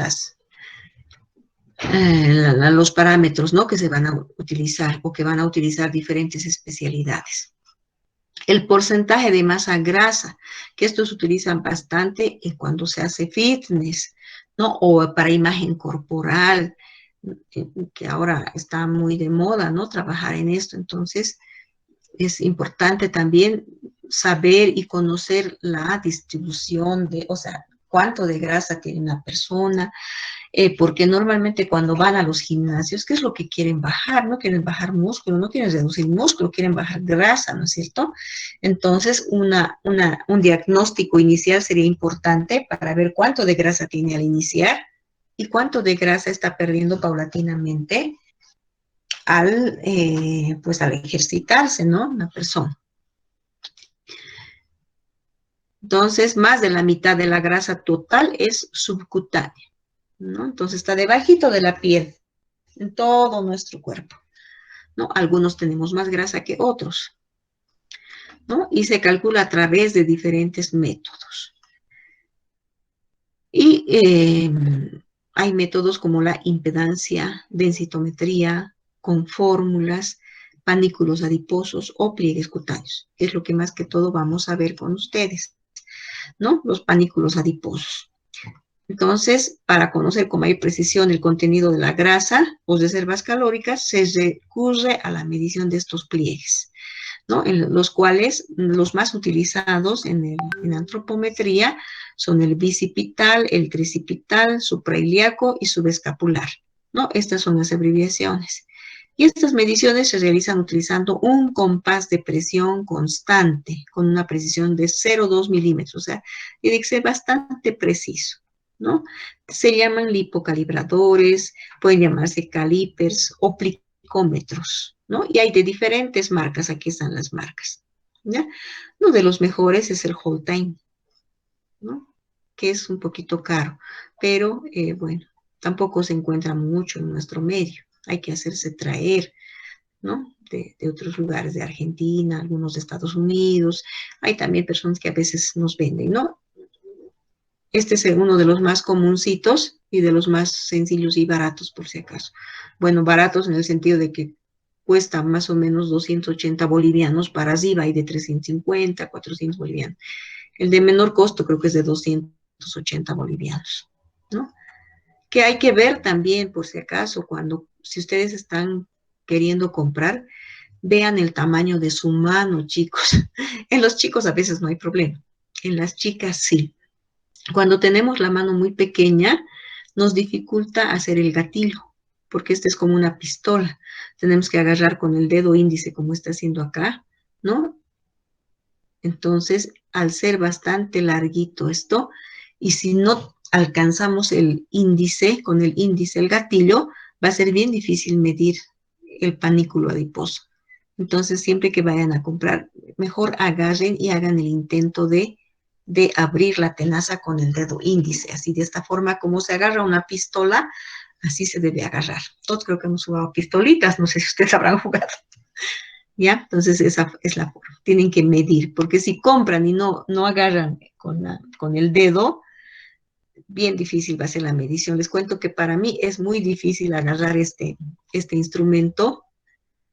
los parámetros, ¿no? Que se van a utilizar o que van a utilizar diferentes especialidades. El porcentaje de masa grasa, que estos utilizan bastante cuando se hace fitness, ¿no? O para imagen corporal, que ahora está muy de moda, ¿no? Trabajar en esto. Entonces, es importante también saber y conocer la distribución de, o sea, cuánto de grasa tiene una persona, porque normalmente cuando van a los gimnasios, ¿qué es lo que quieren bajar? No quieren bajar músculo, no quieren reducir músculo, quieren bajar grasa, ¿no es cierto? Entonces, un diagnóstico inicial sería importante para ver cuánto de grasa tiene al iniciar y cuánto de grasa está perdiendo paulatinamente pues al ejercitarse, ¿no? Una persona. Entonces, más de la mitad de la grasa total es subcutánea, ¿no? Entonces, está debajito de la piel, en todo nuestro cuerpo, ¿no? Algunos tenemos más grasa que otros, ¿no? Y se calcula a través de diferentes métodos. Y hay métodos como la impedancia, densitometría, con fórmulas, panículos adiposos o pliegues cutáneos. Es lo que más que todo vamos a ver con ustedes, ¿no? Los panículos adiposos. Entonces, para conocer con mayor precisión el contenido de la grasa o reservas calóricas, se recurre a la medición de estos pliegues, ¿no? En los cuales los más utilizados en antropometría son el bicipital, el tricipital, suprailíaco y subescapular, ¿no? Estas son las abreviaciones. Y estas mediciones se realizan utilizando un compás de presión constante, con una precisión de 0,2 milímetros, o sea, tiene que ser bastante preciso, ¿no? Se llaman lipocalibradores, pueden llamarse calipers o plicómetros, ¿no? Y hay de diferentes marcas, aquí están las marcas, ¿ya? Uno de los mejores es el Holtime, ¿no? que es un poquito caro, pero bueno, tampoco se encuentra mucho en nuestro medio. Hay que hacerse traer, ¿no? De otros lugares, de Argentina, algunos de Estados Unidos. Hay también personas que a veces nos venden, ¿no? Este es uno de los más comuncitos y de los más sencillos y baratos, por si acaso. Bueno, baratos en el sentido de que cuesta más o menos 280 bolivianos para arriba y de 350, 400 bolivianos. El de menor costo creo que es de 280 bolivianos, ¿no? Que hay que ver también, por si acaso, si ustedes están queriendo comprar, vean el tamaño de su mano, chicos. En los chicos a veces no hay problema, en las chicas sí. Cuando tenemos la mano muy pequeña, nos dificulta hacer el gatillo, porque este es como una pistola. Tenemos que agarrar con el dedo índice, como está haciendo acá, ¿no? Entonces, al ser bastante larguito esto, y si no alcanzamos el índice, con el índice el gatillo, va a ser bien difícil medir el panículo adiposo. Entonces, siempre que vayan a comprar, mejor agarren y hagan el intento de abrir la tenaza con el dedo índice, así de esta forma como se agarra una pistola, así se debe agarrar. Todos creo que hemos jugado pistolitas, no sé si ustedes habrán jugado. ¿Ya? Entonces esa es la forma. Tienen que medir, porque si compran y no agarran con el dedo, bien difícil va a ser la medición. Les cuento que para mí es muy difícil agarrar este instrumento,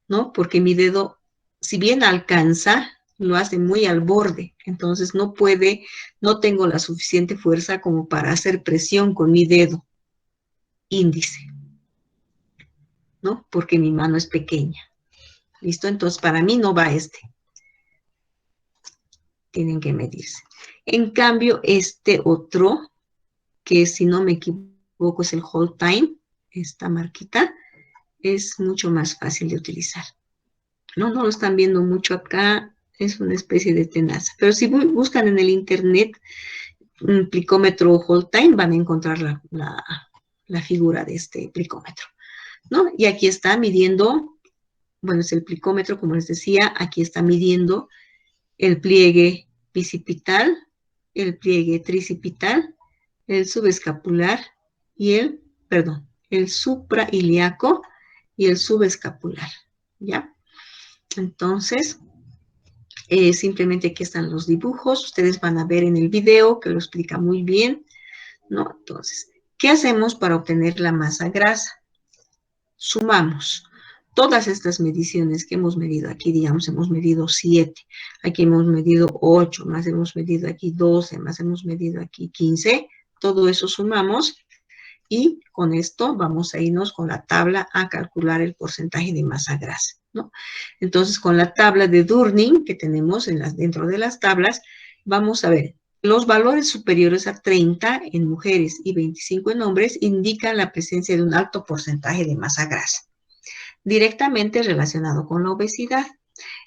¿no? Porque mi dedo, si bien alcanza, lo hace muy al borde, entonces no tengo la suficiente fuerza como para hacer presión con mi dedo índice, ¿no? Porque mi mano es pequeña. ¿Listo? Entonces para mí no va tienen que medirse. En cambio, este otro, que si no me equivoco es el Hold Time, esta marquita, es mucho más fácil de utilizar. No lo están viendo mucho acá, es una especie de tenaza. Pero si buscan en el internet un plicómetro Hold Time, van a encontrar la figura de este plicómetro, ¿no? Y aquí está midiendo, bueno, es el plicómetro, como les decía, aquí está midiendo el pliegue bicipital, el pliegue tricipital, el subescapular y el suprailíaco y el subescapular, ¿ya? Entonces, simplemente aquí están los dibujos, ustedes van a ver en el video que lo explica muy bien, ¿no? Entonces, ¿qué hacemos para obtener la masa grasa? Sumamos todas estas mediciones que hemos medido aquí, digamos, hemos medido 7, aquí hemos medido 8, más hemos medido aquí 12, más hemos medido aquí 15, todo eso sumamos y con esto vamos a irnos con la tabla a calcular el porcentaje de masa grasa, ¿no? Entonces, con la tabla de Durning que tenemos dentro de las tablas, vamos a ver, los valores superiores a 30 en mujeres y 25 en hombres indican la presencia de un alto porcentaje de masa grasa, directamente relacionado con la obesidad.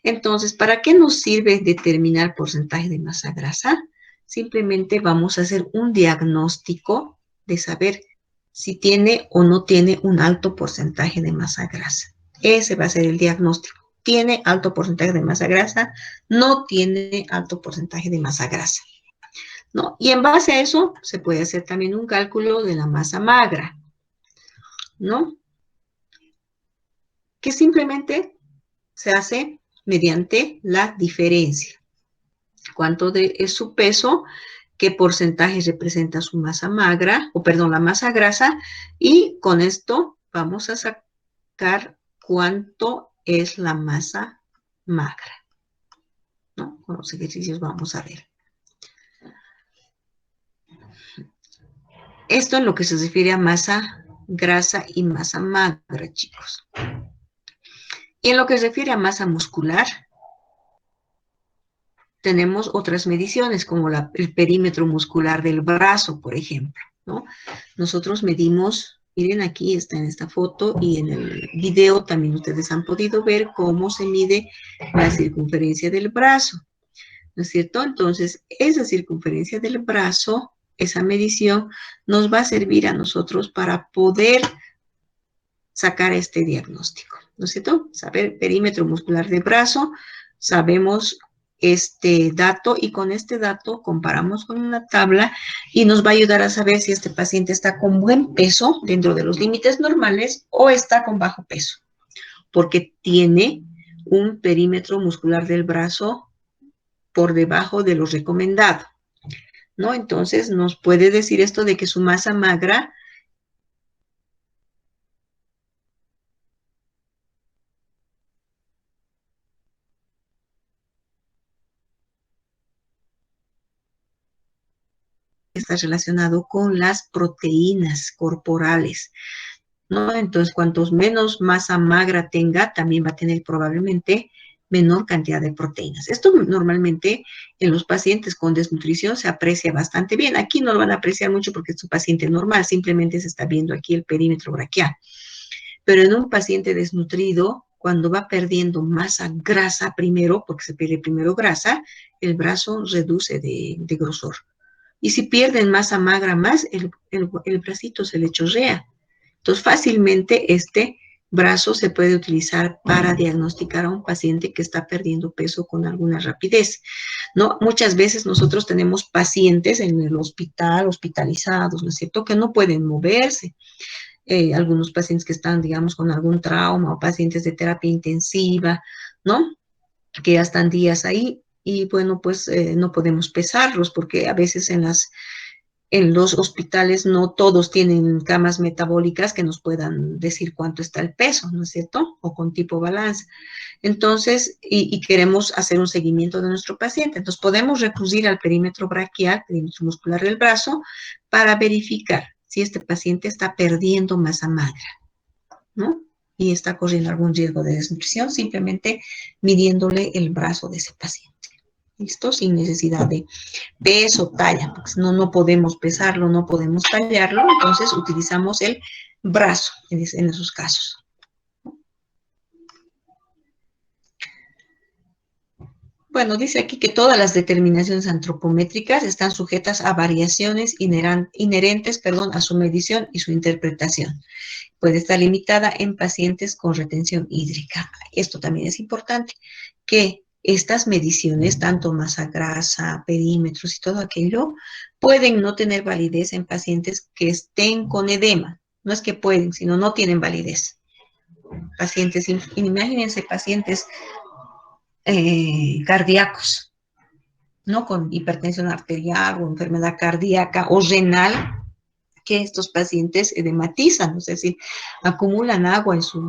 Entonces, ¿para qué nos sirve determinar porcentaje de masa grasa? Simplemente vamos a hacer un diagnóstico de saber si tiene o no tiene un alto porcentaje de masa grasa. Ese va a ser el diagnóstico. ¿Tiene alto porcentaje de masa grasa? No tiene alto porcentaje de masa grasa, ¿no? Y en base a eso se puede hacer también un cálculo de la masa magra, ¿no? Que simplemente se hace mediante la diferencia. ¿Cuánto es su peso? ¿Qué porcentaje representa su masa magra? O perdón, la masa grasa. Y con esto vamos a sacar cuánto es la masa magra, ¿no? Con los ejercicios vamos a ver. Esto en lo que se refiere a masa grasa y masa magra, chicos. Y en lo que se refiere a masa muscular, tenemos otras mediciones, como el perímetro muscular del brazo, por ejemplo, ¿no? Nosotros medimos, miren aquí está en esta foto y en el video también ustedes han podido ver cómo se mide la circunferencia del brazo, ¿no es cierto? Entonces, esa circunferencia del brazo, esa medición, nos va a servir a nosotros para poder sacar este diagnóstico, ¿no es cierto? Saber perímetro muscular del brazo, sabemos este dato y con este dato comparamos con una tabla y nos va a ayudar a saber si este paciente está con buen peso dentro de los límites normales o está con bajo peso, porque tiene un perímetro muscular del brazo por debajo de lo recomendado, ¿no? Entonces nos puede decir esto de que su masa magra está relacionado con las proteínas corporales, ¿no? Entonces, cuantos menos masa magra tenga, también va a tener probablemente menor cantidad de proteínas. Esto normalmente en los pacientes con desnutrición se aprecia bastante bien. Aquí no lo van a apreciar mucho porque es un paciente normal, simplemente se está viendo aquí el perímetro braquial. Pero en un paciente desnutrido, cuando va perdiendo masa grasa primero, porque se pierde primero grasa, el brazo reduce de grosor. Y si pierden masa magra más, el bracito se le chorrea. Entonces, fácilmente este brazo se puede utilizar para diagnosticar a un paciente que está perdiendo peso con alguna rapidez, ¿no? Muchas veces nosotros tenemos pacientes en el hospital, hospitalizados, ¿no es cierto?, que no pueden moverse. Algunos pacientes que están, digamos, con algún trauma o pacientes de terapia intensiva, ¿no? Que ya están días ahí y bueno, pues no podemos pesarlos porque a veces en los hospitales no todos tienen camas metabólicas que nos puedan decir cuánto está el peso, ¿no es cierto? O con tipo balanza. Entonces, y queremos hacer un seguimiento de nuestro paciente. Entonces, podemos recurrir al perímetro braquial, perímetro muscular del brazo, para verificar si este paciente está perdiendo masa magra, ¿no? Y está corriendo algún riesgo de desnutrición, simplemente midiéndole el brazo de ese paciente. ¿Listo? Sin necesidad de peso, talla, porque no podemos pesarlo, no podemos tallarlo, entonces utilizamos el brazo en esos casos. Bueno, dice aquí que todas las determinaciones antropométricas están sujetas a variaciones inherentes, a su medición y su interpretación. Puede estar limitada en pacientes con retención hídrica. Esto también es importante, que estas mediciones, tanto masa grasa, perímetros y todo aquello, pueden no tener validez en pacientes que estén con edema. No es que pueden, sino no tienen validez. Pacientes, imagínense pacientes cardíacos, ¿no? Con hipertensión arterial o enfermedad cardíaca o renal, que estos pacientes edematizan, es decir, acumulan agua en sus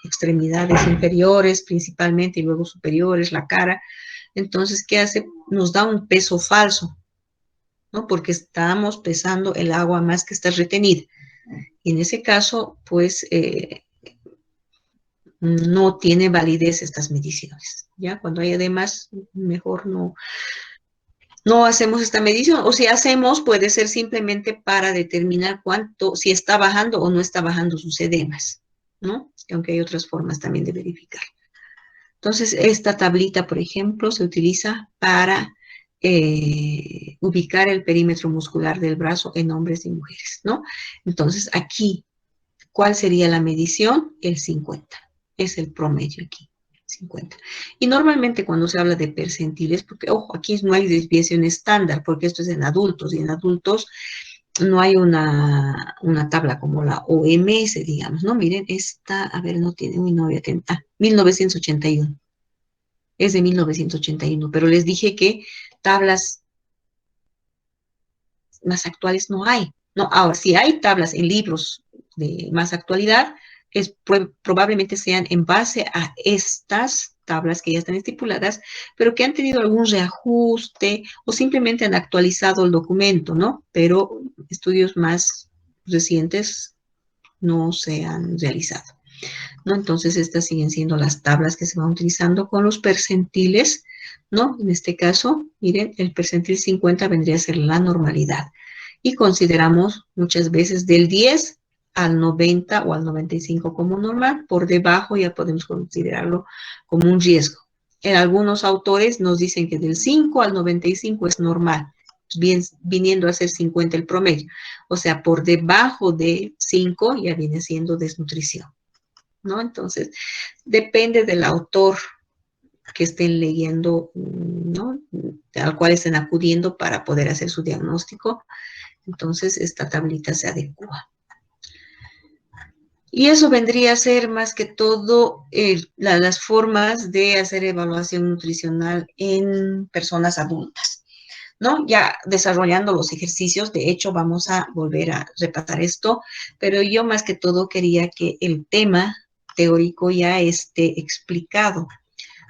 extremidades inferiores principalmente y luego superiores, la cara. Entonces, ¿qué hace? Nos da un peso falso, ¿no? Porque estamos pesando el agua más que está retenida. Y en ese caso, pues, no tiene validez estas mediciones, ¿ya? Cuando hay además, mejor no hacemos esta medición, o si hacemos, puede ser simplemente para determinar cuánto, si está bajando o no está bajando sus edemas, ¿no? Aunque hay otras formas también de verificar. Entonces, esta tablita, por ejemplo, se utiliza para ubicar el perímetro muscular del brazo en hombres y mujeres, ¿no? Entonces, aquí, ¿cuál sería la medición? El 50. Es el promedio aquí. 50. Y normalmente cuando se habla de percentiles, porque ojo, aquí no hay desviación estándar, porque esto es en adultos, y en adultos no hay una tabla como la OMS, digamos, ¿no? Miren, esta, a ver, no tiene, uy, no voy a tener, 1981. Es de 1981, pero les dije que tablas más actuales no hay. No, ahora, si hay tablas en libros de más actualidad, probablemente sean en base a estas tablas que ya están estipuladas, pero que han tenido algún reajuste o simplemente han actualizado el documento, ¿no? Pero estudios más recientes no se han realizado, ¿no? Entonces, estas siguen siendo las tablas que se van utilizando con los percentiles, ¿no? En este caso, miren, el percentil 50 vendría a ser la normalidad. Y consideramos muchas veces del 10 al 90 o al 95 como normal. Por debajo ya podemos considerarlo como un riesgo. En algunos autores nos dicen que del 5 al 95 es normal, viniendo a ser 50 el promedio. O sea, por debajo de 5 ya viene siendo desnutrición, ¿no? Entonces, depende del autor que estén leyendo, ¿no? Al cual estén acudiendo para poder hacer su diagnóstico. Entonces, esta tablita se adecua. Y eso vendría a ser más que todo las formas de hacer evaluación nutricional en personas adultas, ¿no? Ya desarrollando los ejercicios, de hecho vamos a volver a repasar esto, pero yo más que todo quería que el tema teórico ya esté explicado,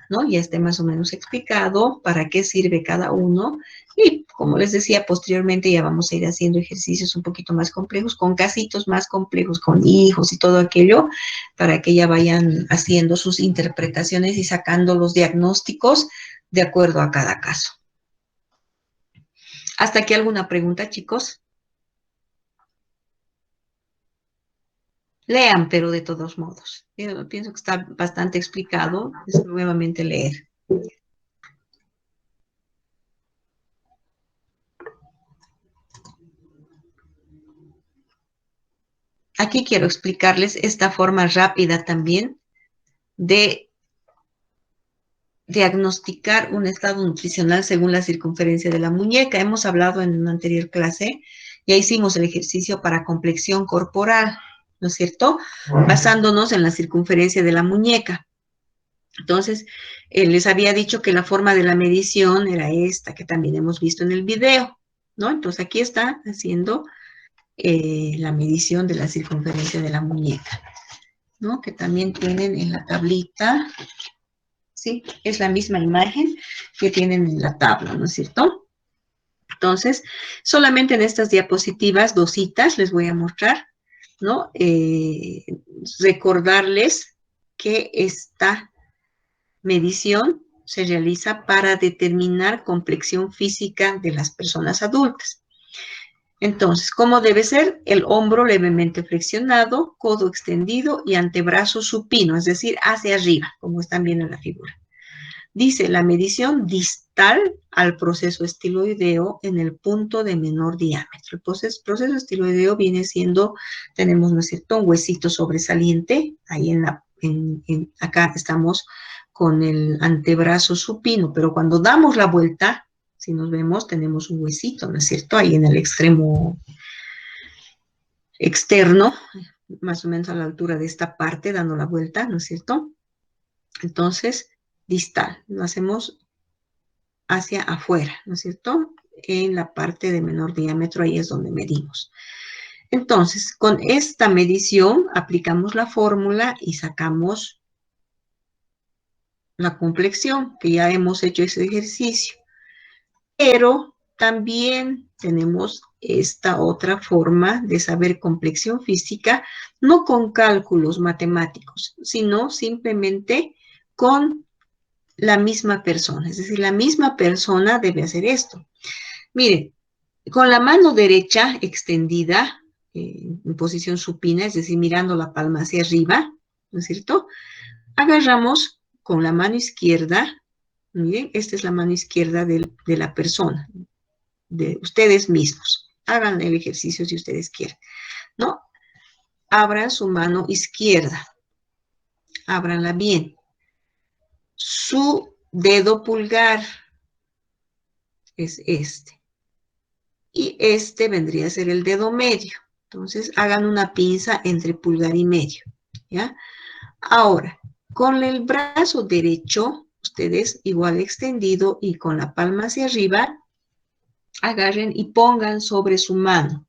¿no? Ya esté más o menos explicado para qué sirve cada uno. Y como les decía, posteriormente ya vamos a ir haciendo ejercicios un poquito más complejos, con casitos más complejos, con hijos y todo aquello, para que ya vayan haciendo sus interpretaciones y sacando los diagnósticos de acuerdo a cada caso. ¿Hasta aquí alguna pregunta, chicos? Lean, pero de todos modos. Yo pienso que está bastante explicado. Es nuevamente leer. Aquí quiero explicarles esta forma rápida también de diagnosticar un estado nutricional según la circunferencia de la muñeca. Hemos hablado en una anterior clase, ya hicimos el ejercicio para complexión corporal, ¿no es cierto? Basándonos en la circunferencia de la muñeca. Entonces, les había dicho que la forma de la medición era esta, que también hemos visto en el video, ¿no? Entonces, aquí está haciendo la medición de la circunferencia de la muñeca, ¿no? Que también tienen en la tablita, ¿sí? Es la misma imagen que tienen en la tabla, ¿no es cierto? Entonces, solamente en estas diapositivas, dositas, les voy a mostrar, ¿no? Recordarles que esta medición se realiza para determinar complexión física de las personas adultas. Entonces, ¿cómo debe ser? El hombro levemente flexionado, codo extendido y antebrazo supino, es decir, hacia arriba, como están viendo en la figura. Dice la medición distal al proceso estiloideo en el punto de menor diámetro. El proceso estiloideo viene siendo, tenemos, ¿no es cierto?, un huesito sobresaliente, ahí acá estamos con el antebrazo supino, pero cuando damos la vuelta, si nos vemos, tenemos un huesito, ¿no es cierto?, ahí en el extremo externo, más o menos a la altura de esta parte, dando la vuelta, ¿no es cierto? Entonces, distal, lo hacemos hacia afuera, ¿no es cierto? En la parte de menor diámetro, ahí es donde medimos. Entonces, con esta medición aplicamos la fórmula y sacamos la complexión, que ya hemos hecho ese ejercicio. Pero también tenemos esta otra forma de saber complexión física, no con cálculos matemáticos, sino simplemente con la misma persona. Es decir, la misma persona debe hacer esto. Miren, con la mano derecha extendida, en posición supina, es decir, mirando la palma hacia arriba, ¿no es cierto? Agarramos con la mano izquierda, miren, esta es la mano izquierda de la persona, de ustedes mismos. Hagan el ejercicio si ustedes quieren, ¿no? Abran su mano izquierda, ábranla bien. Su dedo pulgar es este. Y este vendría a ser el dedo medio. Entonces, hagan una pinza entre pulgar y medio, ¿ya? Ahora, con el brazo derecho, ustedes igual extendido y con la palma hacia arriba, agarren y pongan sobre su mano,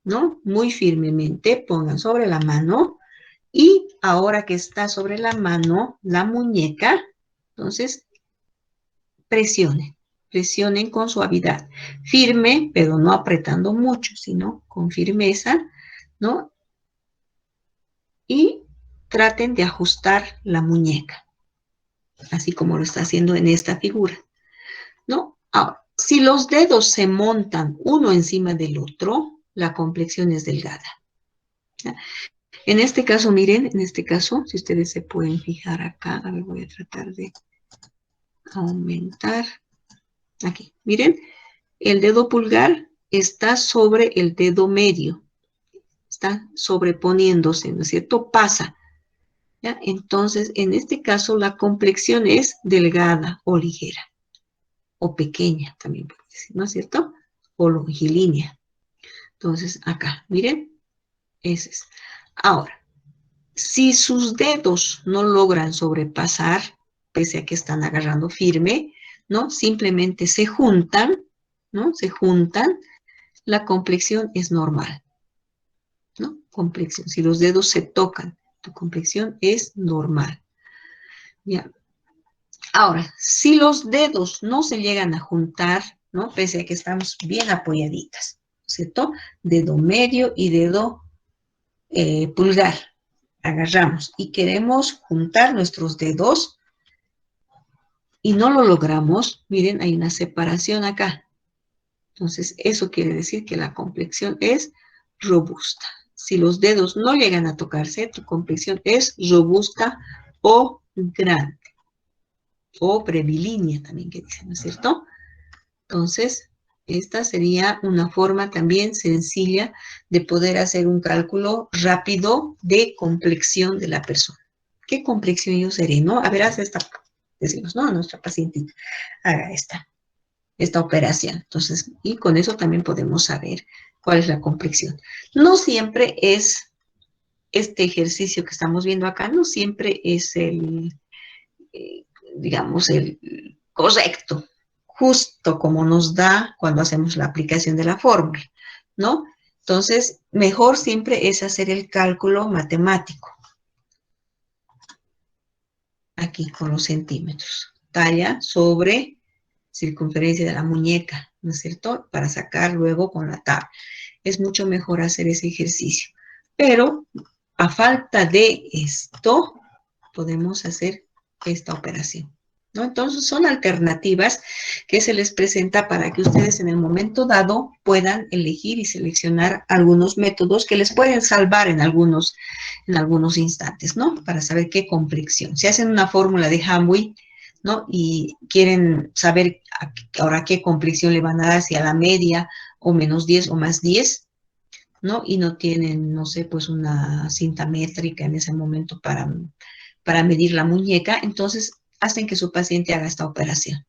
¿no? Muy firmemente pongan sobre la mano y ahora que está sobre la mano, la muñeca, entonces presionen. Presionen con suavidad, firme, pero no apretando mucho, sino con firmeza, ¿no? Y traten de ajustar la muñeca, así como lo está haciendo en esta figura, ¿no? Ahora, si los dedos se montan uno encima del otro, la complexión es delgada. ¿Ya? En este caso, miren, en este caso, si ustedes se pueden fijar acá, a ver, voy a tratar de aumentar. Aquí, miren, el dedo pulgar está sobre el dedo medio, está sobreponiéndose, ¿no es cierto? Pasa. ¿Ya? Entonces, en este caso, la complexión es delgada o ligera, o pequeña también puede decir, ¿no es cierto? O longilínea. Entonces, acá, miren, ese es. Ahora, si sus dedos no logran sobrepasar, pese a que están agarrando firme, ¿no? Simplemente se juntan, ¿no? Se juntan, la complexión es normal, ¿no? Complexión. Si los dedos se tocan, tu complexión es normal. ¿Ya? Ahora, si los dedos no se llegan a juntar, ¿no? Pese a que estamos bien apoyaditas, ¿cierto? Dedo medio y dedo pulgar. Agarramos y queremos juntar nuestros dedos y no lo logramos, miren, hay una separación acá. Entonces, eso quiere decir que la complexión es robusta. Si los dedos no llegan a tocarse, tu complexión es robusta o grande. O brevilínea también que dicen, ¿no es cierto? Entonces, esta sería una forma también sencilla de poder hacer un cálculo rápido de complexión de la persona. ¿Qué complexión yo seré, no? A ver, haz esta, decimos, ¿no? A nuestra pacientita, haga esta operación. Entonces, y con eso también podemos saber cuál es la complexión. No siempre es este ejercicio que estamos viendo acá, no siempre es eh, digamos, el correcto, justo como nos da cuando hacemos la aplicación de la fórmula, ¿no? Entonces, mejor siempre es hacer el cálculo matemático. Aquí con los centímetros. Talla sobre circunferencia de la muñeca, ¿no es cierto? Para sacar luego con la tabla. Es mucho mejor hacer ese ejercicio. Pero a falta de esto, podemos hacer esta operación, ¿no? Entonces son alternativas que se les presenta para que ustedes en el momento dado puedan elegir y seleccionar algunos métodos que les pueden salvar en algunos instantes, ¿no? Para saber qué complexión. Si hacen una fórmula de Hamwi, ¿no? Y quieren saber ahora qué complexión le van a dar, si a la media o menos 10 o más 10, ¿no? Y no tienen, no sé, pues una cinta métrica en ese momento para medir la muñeca, entonces hacen que su paciente haga esta operación,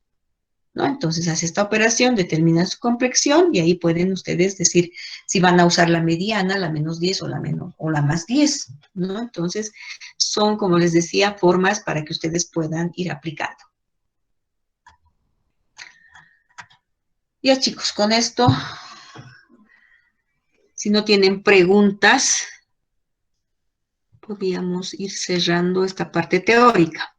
¿no? Entonces hace esta operación, determina su complexión y ahí pueden ustedes decir si van a usar la mediana, la menos 10 o la menos o la más 10, ¿no? Entonces son, como les decía, formas para que ustedes puedan ir aplicando. Ya chicos, con esto, si no tienen preguntas, podríamos ir cerrando esta parte teórica.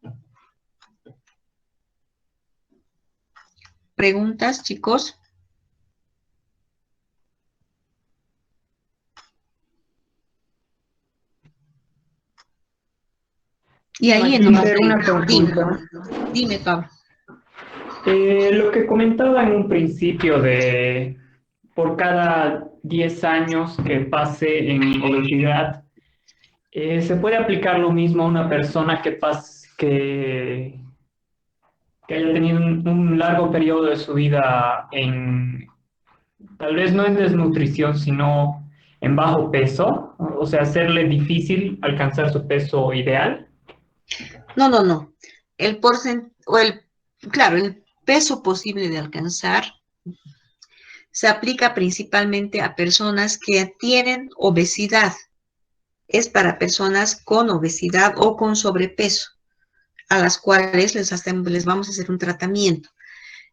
¿Preguntas, chicos? Y ahí en Magister, una consulta. dime, Pablo. Lo que comentaba en un principio de por cada 10 años que pase en obesidad, ¿se puede aplicar lo mismo a una persona que haya tenido un largo periodo de su vida tal vez no en desnutrición, sino en bajo peso? O sea, hacerle difícil alcanzar su peso ideal. No. Claro, el peso posible de alcanzar se aplica principalmente a personas que tienen obesidad. Es para personas con obesidad o con sobrepeso, a las cuales les vamos a hacer un tratamiento.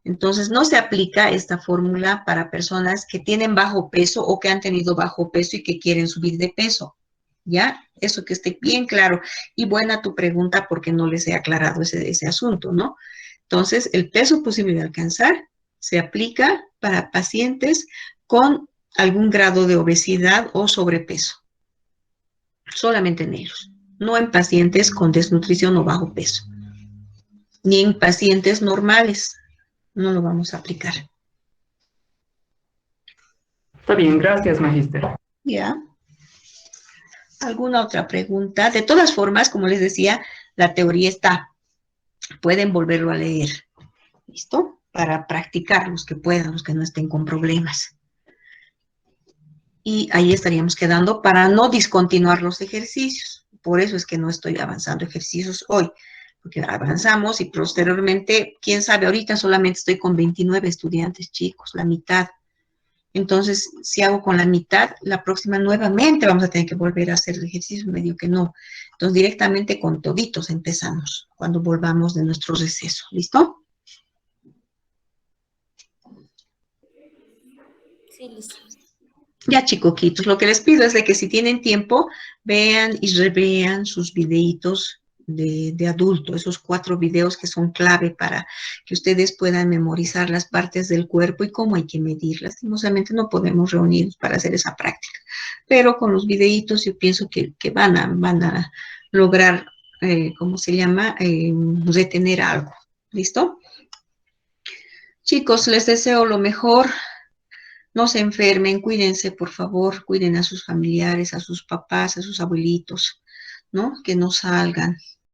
Entonces, no se aplica esta fórmula para personas que tienen bajo peso o que han tenido bajo peso y que quieren subir de peso. ¿Ya? Eso que esté bien claro. Y buena tu pregunta porque no les he aclarado ese asunto, ¿no? Entonces, el peso posible de alcanzar se aplica para pacientes con algún grado de obesidad o sobrepeso. Solamente en ellos. No en pacientes con desnutrición o bajo peso. Ni en pacientes normales. No lo vamos a aplicar. Está bien, gracias, Magister. ¿Ya? ¿Alguna otra pregunta? De todas formas, como les decía, la teoría está. Pueden volverlo a leer. ¿Listo? Para practicar los que puedan, los que no estén con problemas. Y ahí estaríamos quedando para no discontinuar los ejercicios. por eso es que no estoy avanzando ejercicios hoy, porque avanzamos y posteriormente, quién sabe, ahorita solamente estoy con 29 estudiantes, chicos, la mitad. Entonces, si hago con la mitad, la próxima nuevamente vamos a tener que volver a hacer el ejercicio, me digo que no. Entonces, directamente con toditos empezamos cuando volvamos de nuestro receso. ¿Listo? Sí, listo. Ya, chicoquitos, lo que les pido es de que si tienen tiempo, vean y revean sus videitos de adulto, esos 4 videos que son clave para que ustedes puedan memorizar las partes del cuerpo y cómo hay que medir. Lastimosamente no podemos reunirnos para hacer esa práctica, pero con los videitos yo pienso que van a lograr, ¿cómo se llama? Retener algo. ¿Listo? Chicos, les deseo lo mejor. No se enfermen, cuídense, por favor, cuiden a sus familiares, a sus papás, a sus abuelitos, ¿no? Que no salgan.